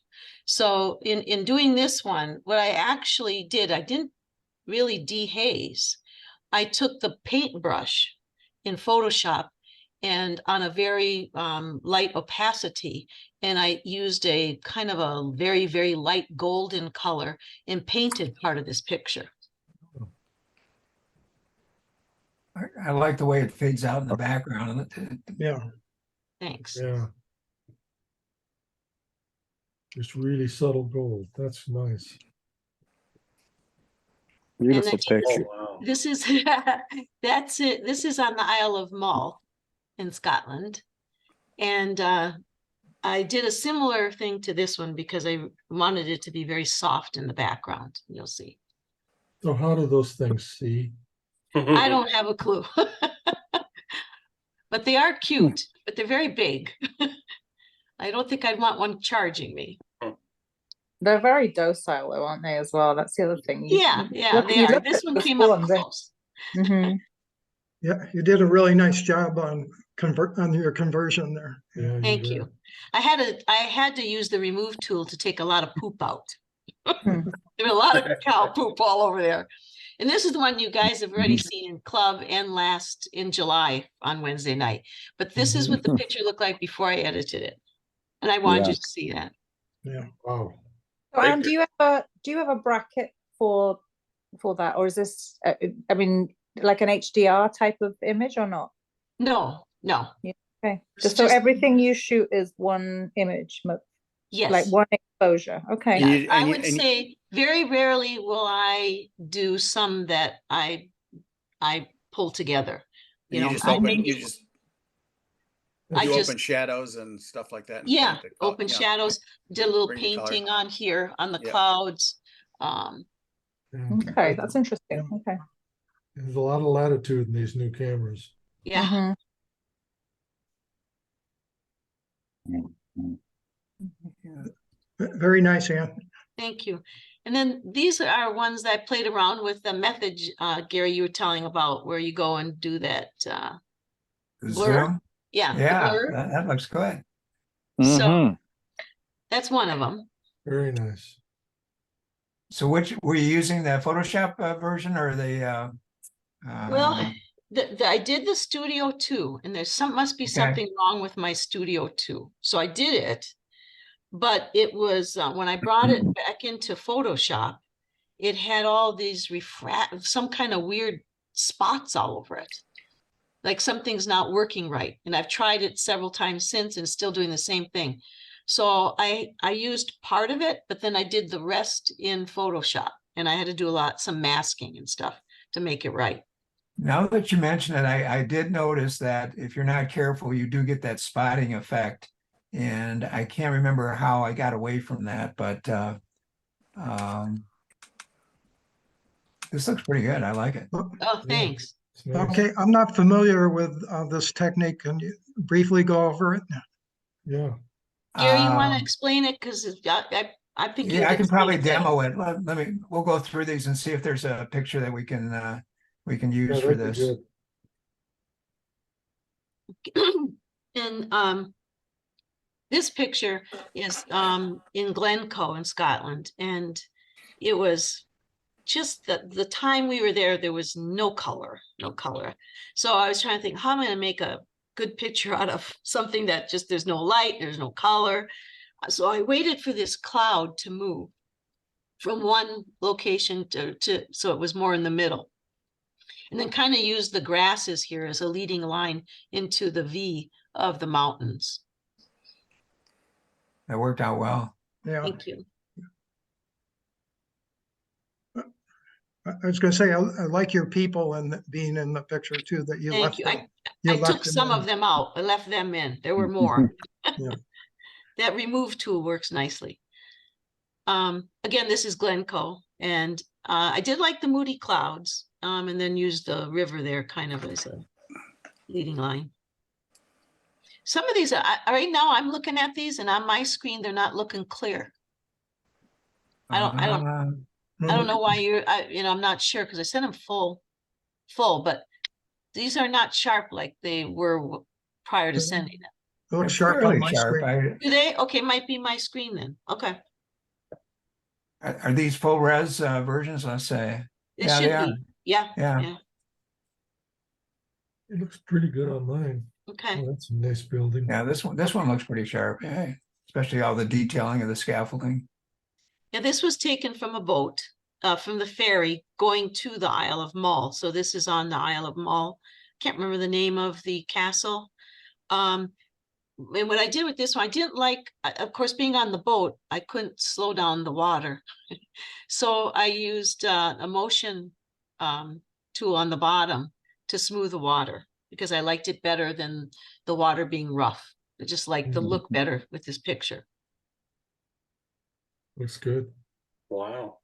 S7: So in doing this one, what I actually did, I didn't really dehaze. I took the paintbrush in Photoshop and on a very light opacity, and I used a kind of a very, very light golden color and painted part of this picture.
S1: I like the way it fades out in the background.
S4: Yeah.
S7: Thanks.
S2: Yeah. Just really subtle gold. That's nice.
S6: Beautiful
S7: then-
S5: Oh
S6: picture.
S5: wow!
S7: This is that's it. This is on the Isle of Mull in Scotland, and I did a similar thing to this one because I wanted it to be very soft in the background. You'll see.
S2: So how do those things see?
S7: I don't have a clue, but they are cute. But they're very big. I don't think I'd want one charging me.
S3: They're very docile, though, aren't they? As well, that's the other thing.
S7: Yeah, they are. This one came up close.
S3: Mm-hmm.
S4: Yeah, you did a really nice job on your conversion there.
S2: Yeah,
S7: Thank
S2: bet.
S7: you. I had to use the remove tool to take a lot of poop out. There were a lot of cow poop all over there. And this is the one you guys have already seen in club and last in July on Wednesday night. But this is what the picture looked like before I edited it. And I wanted you to see that.
S4: Yeah.
S2: Wow.
S3: So, Anne, do you have a bracket for that, or is this? I mean, like an HDR type of image or not?
S7: No.
S3: Okay,
S7: It's
S3: just so
S7: just-
S3: everything you shoot is one image,
S7: Yes.
S3: like one exposure. Okay.
S6: And you-
S7: I
S6: and you-
S7: would
S6: and you-
S7: say very rarely will I do some that I pull together.
S8: And you just
S7: I
S8: open,
S7: think
S8: you just,
S7: I
S8: you
S7: just-
S8: open shadows and stuff like that. and
S7: Yeah,
S8: paint the color-
S7: open
S8: yeah.
S7: shadows, did a little
S8: Bring the color.
S7: painting on here on the
S8: Yeah.
S7: clouds.
S2: Yeah.
S3: Okay, that's interesting. Okay.
S2: There's a lot of latitude in these new cameras.
S7: Yeah.
S3: Mhm.
S4: Very nice, Ann.
S7: Thank you. And then these are ones that I played around with the method, Gary, you were telling about where you go and do that. Blur?
S1: Zoom.
S7: Yeah. the
S1: Yeah,
S7: blur.
S1: that looks good.
S7: So
S6: Mhm.
S7: that's one of them.
S2: Very nice.
S1: So which were you using, the Photoshop version or the?
S7: Well, I did the Studio 2, and must be
S1: Okay.
S7: something wrong with my Studio 2. So I did it, but it was when I brought it back into Photoshop, it had all these some kind of weird spots all over it. Like something's not working right. And I've tried it several times since and still doing the same thing. So I used part of it, but then I did the rest in Photoshop, and I had to do some masking and stuff to make it right.
S1: Now that you mention it, I did notice that if you're not careful, you do get that spotting effect. And I can't remember how I got away from that, but this looks pretty good. I like it.
S7: Oh,
S2: Yeah.
S7: thanks.
S2: It's nice.
S4: Okay, I'm not familiar with this technique. Can you briefly go over it?
S2: Yeah.
S7: Gary, you want to
S1: Um,
S7: explain it? Because I think you
S1: Yeah, I
S7: would
S1: can
S7: explain
S1: probably
S7: it better.
S1: demo it. We'll go through these and see if there's a picture that we can use
S2: Yeah,
S1: for
S2: that'd be
S1: this.
S2: good.
S7: And this picture is in Glencoe in Scotland, and it was just the time we were there was no color. So I was trying to think, how am I going to make a good picture out of something that just, there's no light, there's no color. So I waited for this cloud to move from one location to so it was more in the middle. And then kind of used the grasses here as a leading line into the V of the mountains.
S1: That worked out well.
S4: Yeah,
S7: Thank you.
S4: I was gonna say, I like your people and being in the picture too, that you
S7: Thank
S4: left.
S7: you.
S4: them-
S7: I
S4: left
S7: took
S4: them
S7: some
S4: in.
S7: of them out. I left them in. There were more.
S4: Yeah.
S7: That remove tool works nicely. Again, this is Glencoe, and I did like the moody clouds, and then used the river there kind of as a leading line. Some of these, right now I'm looking at these, and on my screen, they're not looking clear. I don't know why I'm not sure, because I sent them full, but these are not sharp like they were prior to sending them.
S4: It looks
S1: It's
S4: sharp on
S1: fairly
S4: my
S1: sharp.
S4: screen.
S7: Do they? Okay, might be my screen then. Okay.
S1: Are these full res versions, let's say?
S7: It
S1: Yeah,
S7: should
S1: they are.
S7: be. Yeah.
S1: Yeah.
S2: It looks pretty good on mine.
S7: Okay.
S2: Oh, that's a nice building.
S1: Yeah, this one looks pretty sharp. Yeah, especially all the detailing of the scaffolding.
S7: Yeah, this was taken from a boat, from the ferry going to the Isle of Mull. So this is on the Isle of Mull. Can't remember the name of the castle. And what I did with this one, I didn't like, of course, being on the boat, I couldn't slow down the water. So I used a motion tool on the bottom to smooth the water, because I liked it better than the water being rough. I just liked the look better with this picture.
S2: Looks good.
S5: Wow.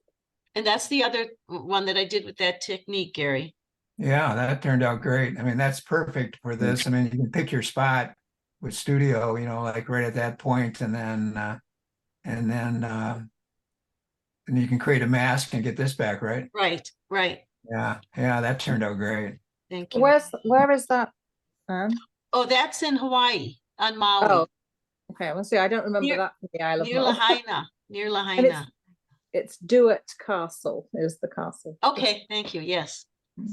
S7: And that's the other one that I did with that technique, Gary.
S1: Yeah, that turned out great. I mean, that's perfect for this. I mean, you can pick your spot with studio, like right at that point, and then you can create a mask and get this back, right?
S7: Right.
S1: Yeah, that turned out great.
S7: Thank you.
S3: Where is that?
S7: Oh, that's in Hawaii on Maui.
S3: Oh, okay. Well, see, I don't remember
S7: Near-
S3: that from the Isle of
S7: Near
S3: Mull.
S7: Lahaina. Near
S3: And
S7: Lahaina.
S3: it's Duet Castle is the castle.
S7: Okay, thank you. Yes.
S3: Oh,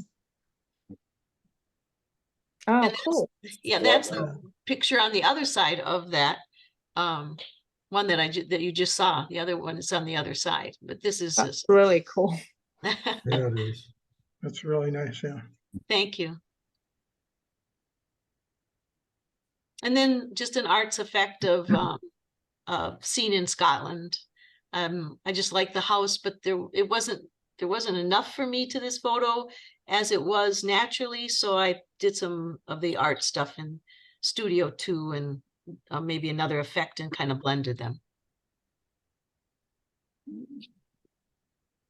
S7: And that's-
S3: cool.
S7: Yeah, that's the picture on the other side of that one that you just saw. The other one is on the other side, but this is
S3: That's really cool.
S2: Yeah, it is.
S4: That's really nice, yeah.
S7: Thank you. And then just an arts effect of scene in Scotland. I just like the house, but there wasn't enough for me to this photo as it was naturally. So I did some of the art stuff in Studio 2 and maybe another effect and kind of blended them.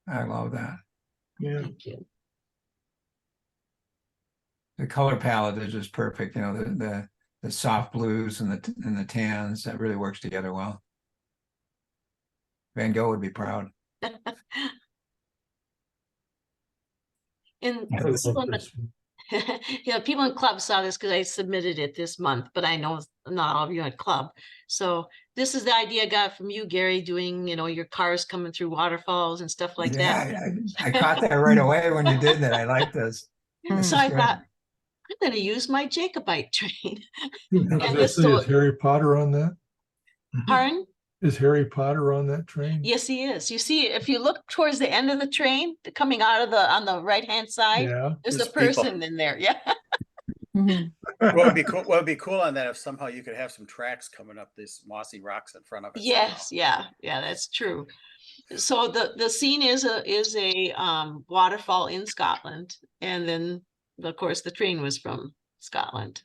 S1: I love that.
S4: Yeah.
S7: Thank you.
S1: The color palette is just perfect. The soft blues and the tans, that really works together well. Van Gogh would be proud.
S7: And
S2: I
S7: this
S2: love
S7: one,
S2: this one.
S7: yeah, people in club saw this because I submitted it this month, but I know not all of you at club. So this is the idea I got from you, Gary, doing, your cars coming through waterfalls and stuff like that.
S1: Yeah, I caught that right away when you did that. I like this. This
S7: So
S1: is
S7: I
S1: good.
S7: thought, I'm going to use my Jacobite train.
S2: Does that
S7: this
S2: say,
S7: so-
S2: is Harry Potter on that?
S7: Pardon?
S2: Is Harry Potter on that train?
S7: Yes, he is. You see, if you look towards the end of the train, coming out of on the right-hand side,
S2: Yeah.
S7: there's a
S8: There's people.
S7: person in there. Yeah.
S8: What would be cool? What would be cool on that if somehow you could have some tracks coming up these mossy rocks in front of it.
S7: Yes, yeah, that's true. So the scene is a waterfall in Scotland, and then of course the train was from Scotland.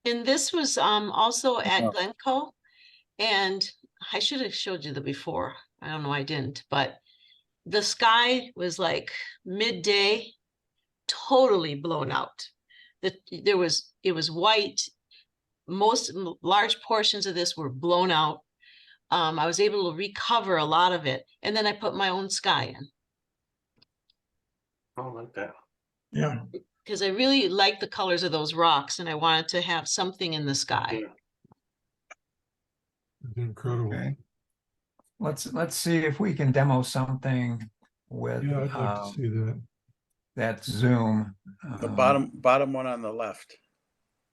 S7: And this was also at Glencoe, and I should have showed you the before. I don't know, I didn't, but the sky was like midday, totally blown out. It was white. Large portions of this were blown out. I was able to recover a lot of it, and then I put my own sky in.
S5: I like that.
S4: Yeah.
S7: Because I really like the colors of those rocks, and I wanted to have something in the sky.
S5: Yeah.
S2: It's incredible.
S1: Okay. let's see if we can demo something with
S2: Yeah, I'd like to see that.
S1: that Zoom.
S8: The
S1: Um,
S8: bottom one on the left.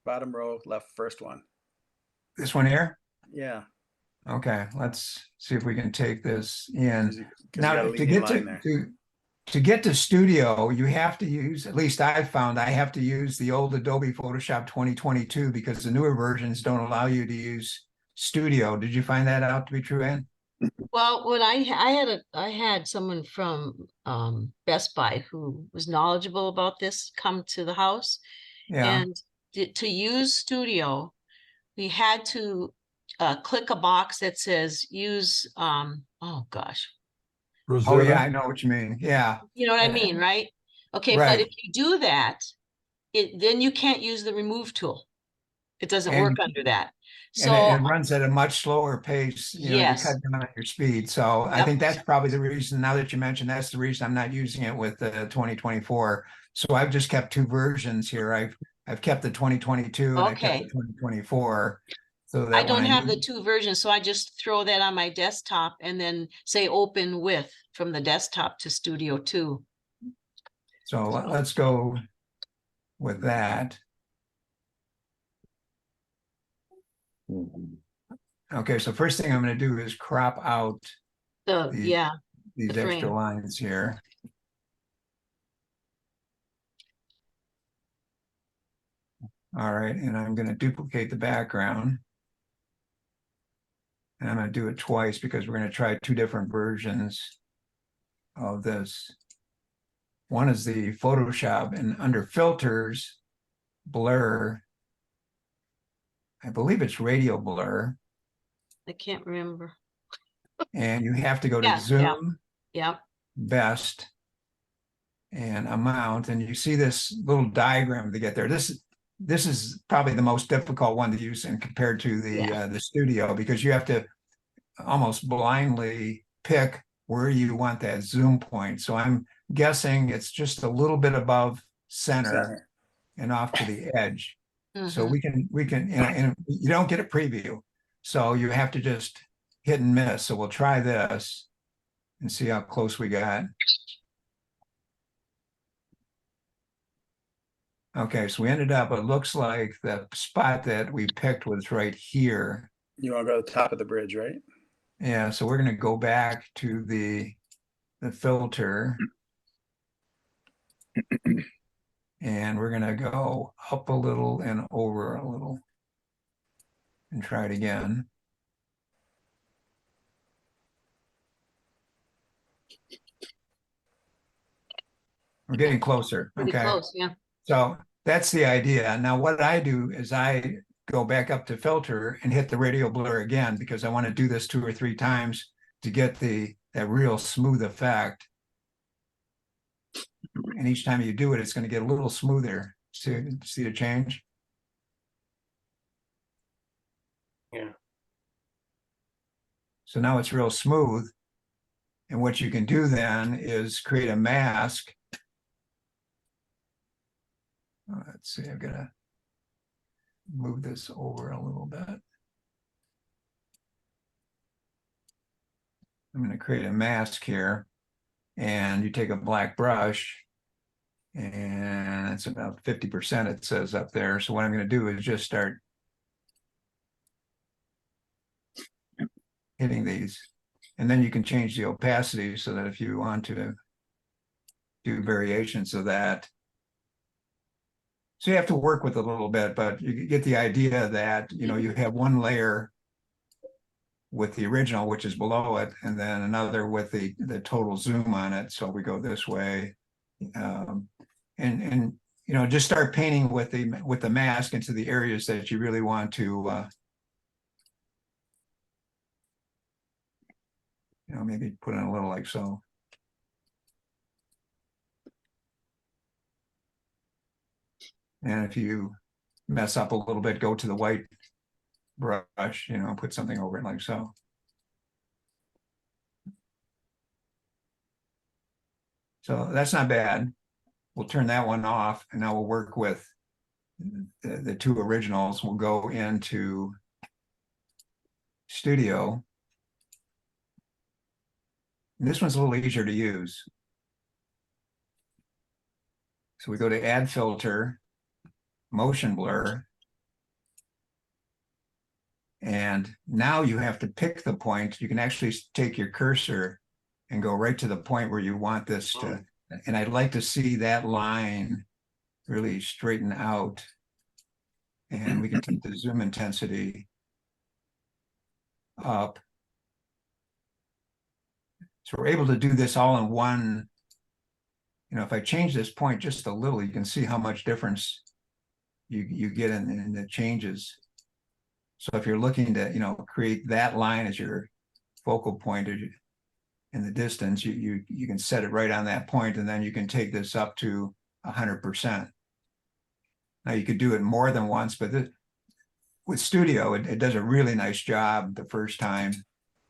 S8: Bottom row, left, first one.
S1: This one here?
S8: Yeah.
S1: Okay, let's see if we can take this in.
S8: 'Cause you
S1: Now,
S8: got a
S1: to
S8: leading
S1: get
S8: line there.
S1: to get to Studio, you have to use, at least I've found, I have to use the old Adobe Photoshop 2022 because the newer versions don't allow you to use Studio. Did you find that out to be true, Ann?
S7: Well, when I had someone from Best Buy who was knowledgeable about this come to the house,
S1: Yeah.
S7: and to use Studio, we had to click a box that says use oh gosh,
S1: Oh,
S2: Rosetta?
S1: yeah, I know what you mean. Yeah.
S7: you know what I
S1: Yeah.
S7: mean, right? Okay, but
S1: Right.
S7: if you do that, then you can't use the remove tool. It doesn't
S1: And-
S7: work under that.
S1: And
S7: So
S1: it runs at a much slower pace, you know, you
S7: yes,
S1: cut down on your speed. So I
S7: Yep.
S1: think that's probably the reason, now that you mentioned, that's the reason I'm not using it with the 2024. So I've just kept two versions here. I've kept the 2022 and I kept the
S7: Okay.
S1: 2024. So
S7: I
S1: that when
S7: don't have the
S1: need-
S7: two versions, so I just throw that on my desktop and then say open with from the desktop to Studio 2.
S1: So let's go with that. Okay, so first thing I'm going to do is crop out
S7: The
S1: The-
S7: yeah,
S1: these
S7: The
S1: extra
S7: frame.
S1: lines here. All right, and I'm going to duplicate the background. And I'm going to do it twice because we're going to try two different versions of this. One is the Photoshop, and under filters, blur, I believe it's radial blur,
S7: I can't remember.
S1: and you have to go to
S7: Yes, yeah.
S1: zoom,
S7: Yeah,
S1: best, and amount, and you see this little diagram to get there. This is probably the most difficult one to use and compared to the Studio, because you have to almost blindly pick where you want that zoom point. So I'm guessing it's just a little bit above center and off to the edge. So
S7: mhm.
S1: we can, and you don't get a preview. So you have to just hit and miss. So we'll try this and see how close we got. Okay, so we ended up, it looks like the spot that we picked was right here.
S8: You want to go to the top of the bridge, right?
S1: Yeah, so we're gonna go back to the filter. And we're gonna go up a little and over a little. And try it again. We're getting closer,
S7: Pretty
S1: okay?
S7: close, yeah.
S1: So that's the idea. Now what I do is I go back up to filter and hit the radial blur again, because I want to do this 2 or 3 times to get that real smooth effect. And each time you do it, it's going to get a little smoother. See the change?
S5: Yeah.
S1: So now it's real smooth. And what you can do then is create a mask. Let's see, I've got to move this over a little bit. I'm going to create a mask here, and you take a black brush, and it's about 50%, it says up there. So what I'm going to do is just start hitting these, and then you can change the opacity so that if you want to do variations of that. So you have to work with it a little bit, but you get the idea that, you know, you have one layer with the original, which is below it, and then another with the total zoom on it. So we go this way, and you know, just start painting with the mask into the areas that you really want to, you know, maybe put in a little like so. And if you mess up a little bit, go to the white brush, you know, put something over it like so. So that's not bad. We'll turn that one off, and now we'll work with the 2 originals. We'll go into Studio. This one's a little easier to use. So we go to add filter, motion blur. And now you have to pick the point. You can actually take your cursor and go right to the point where you want this to, and I'd like to see that line really straighten out. And we can take the zoom intensity up. So we're able to do this all in one. You know, if I change this point just a little, you can see how much difference you get in the changes. So if you're looking to, you know, create that line as your focal point in the distance, you can set it right on that point, and then you can take this up to 100%. Now you could do it more than once, but with Studio, it does a really nice job the first time,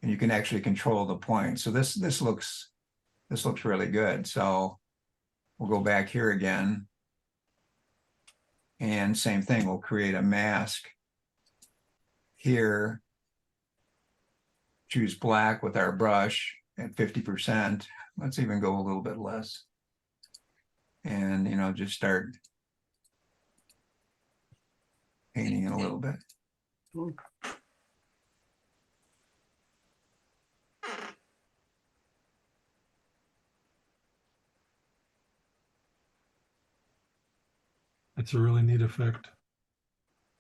S1: and you can actually control the point. So this looks really good. So we'll go back here again, and same thing. We'll create a mask here. Choose black with our brush at 50%. Let's even go a little bit less. And, you know, just start painting it a little bit.
S2: It's a really neat effect.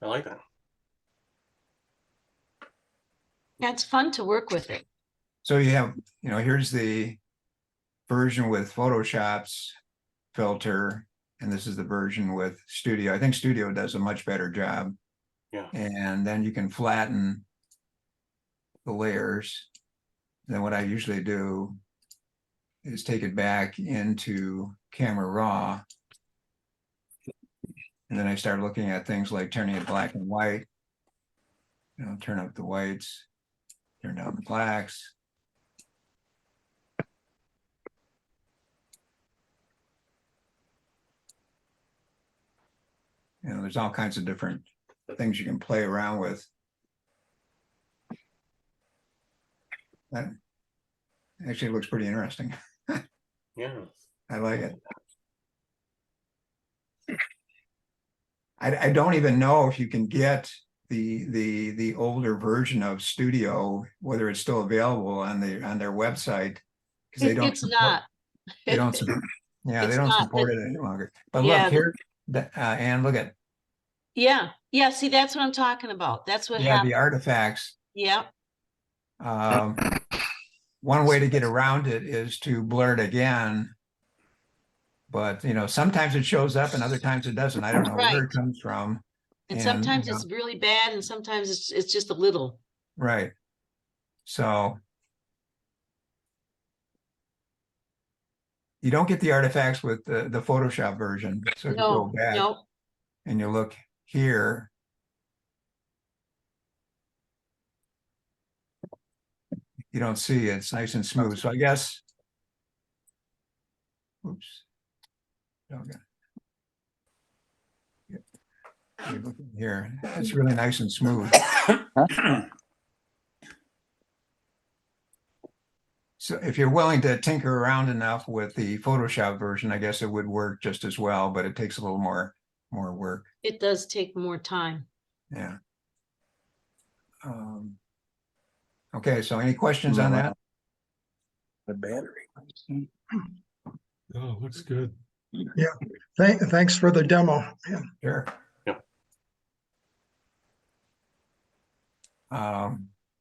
S5: I like that.
S7: Yeah, it's fun to work with it.
S1: So you have, you know, here's the version with Photoshop's filter, and this is the version with Studio. I think Studio does a much better job.
S5: Yeah.
S1: And then you can flatten the layers. Then what I usually do is take it back into Camera Raw. And then I start looking at things like turning it black and white. You know, turn up the whites, turn down the blacks. You know, there's all kinds of different things you can play around with. That actually looks pretty interesting.
S5: Yeah.
S1: I like it. I don't even know if you can get the older version of Studio, whether it's still available on their website, because they don't
S7: It's
S1: support,
S7: not.
S1: they don't support, yeah, they
S7: It's
S1: don't
S7: not,
S1: support
S7: but-
S1: it any longer. But
S7: Yeah,
S1: look here, and look at
S7: Yeah, yeah, see, that's what I'm talking about. That's what
S1: the
S7: happened.
S1: artifacts.
S7: Yeah,
S1: One way to get around it is to blur it again. But, you know, sometimes it shows up and other times it doesn't. I don't know where it
S7: Right.
S1: comes from.
S7: and
S1: you
S7: sometimes
S1: know,
S7: it's really bad and sometimes it's just a little.
S1: right. So you don't get the artifacts with the Photoshop version. So if you go
S7: No,
S1: back
S7: no,
S1: and you look here, you don't see it. It's nice and smooth. So I guess, oops. Okay. You're looking here. It's really nice and smooth. So if you're willing to tinker around enough with the Photoshop version, I guess it would work just as well, but it takes a little more work.
S7: it does take more time.
S1: Yeah. Okay, so any questions on that?
S8: The battery.
S2: Oh, looks good.
S4: Thanks for the demo. Yeah.
S1: Sure.
S5: Yeah.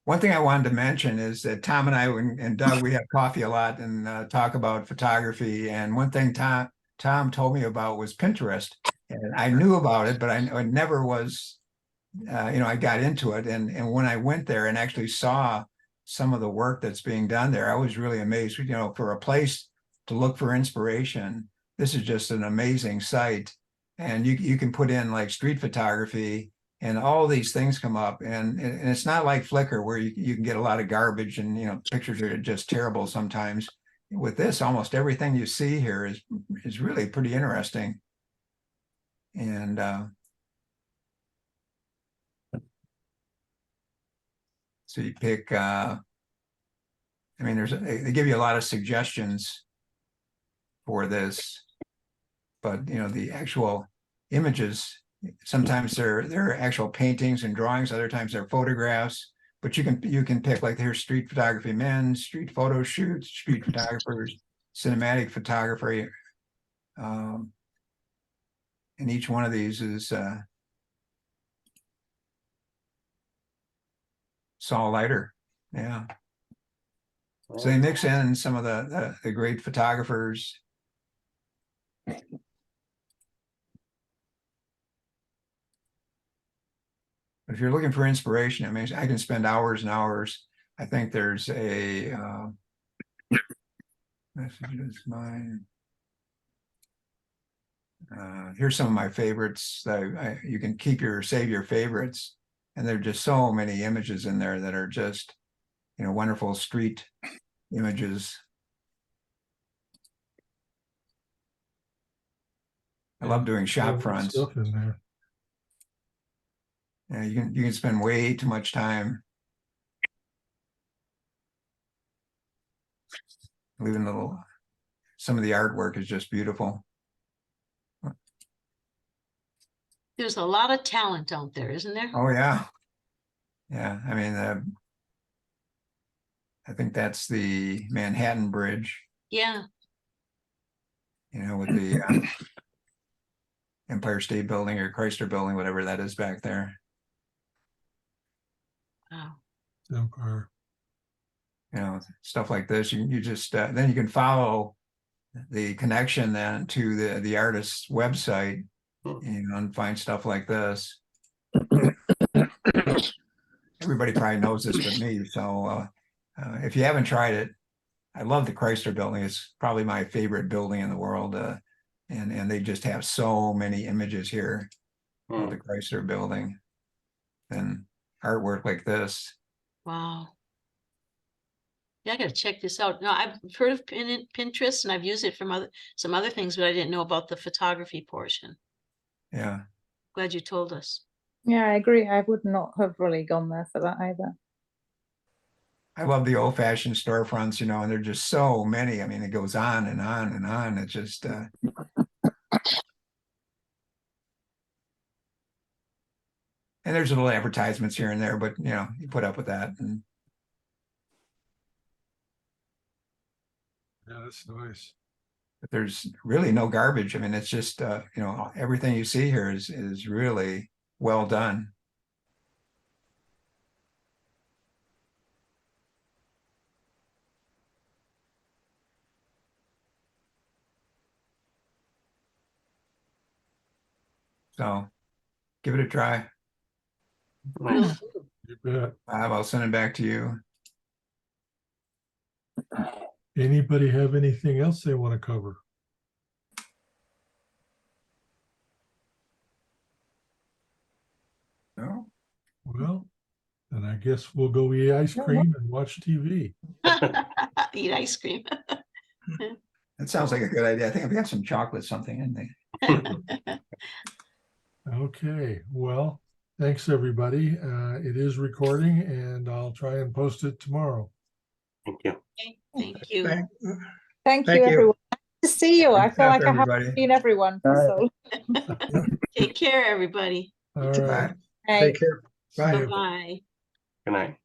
S1: One thing I wanted to mention is that Tom and I and Doug, we have coffee a lot and talk about photography. And one thing Tom told me about was Pinterest. And I knew about it, but I never was, you know, I got into it. And when I went there and actually saw some of the work that's being done there, I was really amazed. You know, for a place to look for inspiration, this is just an amazing site. And you can put in like street photography and all these things come up, and it's not like Flickr where you can get a lot of garbage and, you know, pictures are just terrible sometimes. With this, almost everything you see here is really pretty interesting. And so you pick I mean, they give you a lot of suggestions for this, but the actual images, sometimes they're actual paintings and drawings, other times they're photographs. But you can pick, like, here's street photography men, street photo shoots, street photographers, cinematic photography. And each one of these is Saul Leiter. Yeah. So they mix in some of the great photographers. But if you're looking for inspiration, I mean, I can spend hours and hours. I think there's a messages mine. Here's some of my favorites that you can save your favorites, and there are just so many images in there that are just wonderful street images. I love doing shop
S2: Good
S1: fronts.
S2: Stuff in there.
S1: Yeah, you can spend way too much time leaving some of the artwork is just beautiful.
S7: There's a lot of talent out there, isn't there?
S1: Oh yeah. Yeah, I mean, I think that's the Manhattan Bridge,
S7: Yeah.
S1: with the Empire State Building or Chrysler Building, whatever that is back there.
S7: Wow.
S2: Empire.
S1: Stuff like this. You just then you can follow the connection then to the artist's website, and find stuff like this. Everybody probably knows this but me. So if you haven't tried it, I love the Chrysler Building. It's probably my favorite building in the world. And they just have so many images here of the Chrysler Building and artwork like this.
S7: Wow. Yeah, I gotta check this out. No, I've heard of Pinterest and I've used it from some other things, but I didn't know about the photography portion.
S1: Yeah.
S7: Glad you told us.
S3: Yeah, I agree. I would not have really gone there for that either.
S1: I love the old-fashioned storefronts, and there are just so many. I mean, it goes on and on and on. It's just and there's little advertisements here and there, but you put up with that. And
S2: Yeah, that's nice.
S1: but there's really no garbage. I mean, it's just everything you see here is really well done. So give it a try.
S7: Will do.
S2: You bet.
S1: Bob, I'll send it back to you.
S2: Anybody have anything else they want to cover?
S1: No?
S2: Well, then I guess we'll go eat ice cream and watch TV.
S7: Eat ice cream.
S1: That sounds like a good idea. I think I've got some chocolate something in there.
S2: Okay, well, thanks, everybody. It is recording and I'll try and post it tomorrow.
S5: Thank you.
S7: Thank you.
S4: Thank
S3: Thank
S4: Thank
S3: you,
S4: you.
S3: everyone. Nice to see you. I
S1: Good
S3: feel
S1: stuff,
S3: like I haven't
S1: everybody.
S3: seen everyone for so
S7: Take care, everybody.
S2: All right.
S1: Bye.
S3: Hey.
S4: Take care.
S2: See
S4: Bye.
S2: you.
S7: Bye-bye.
S5: Good night.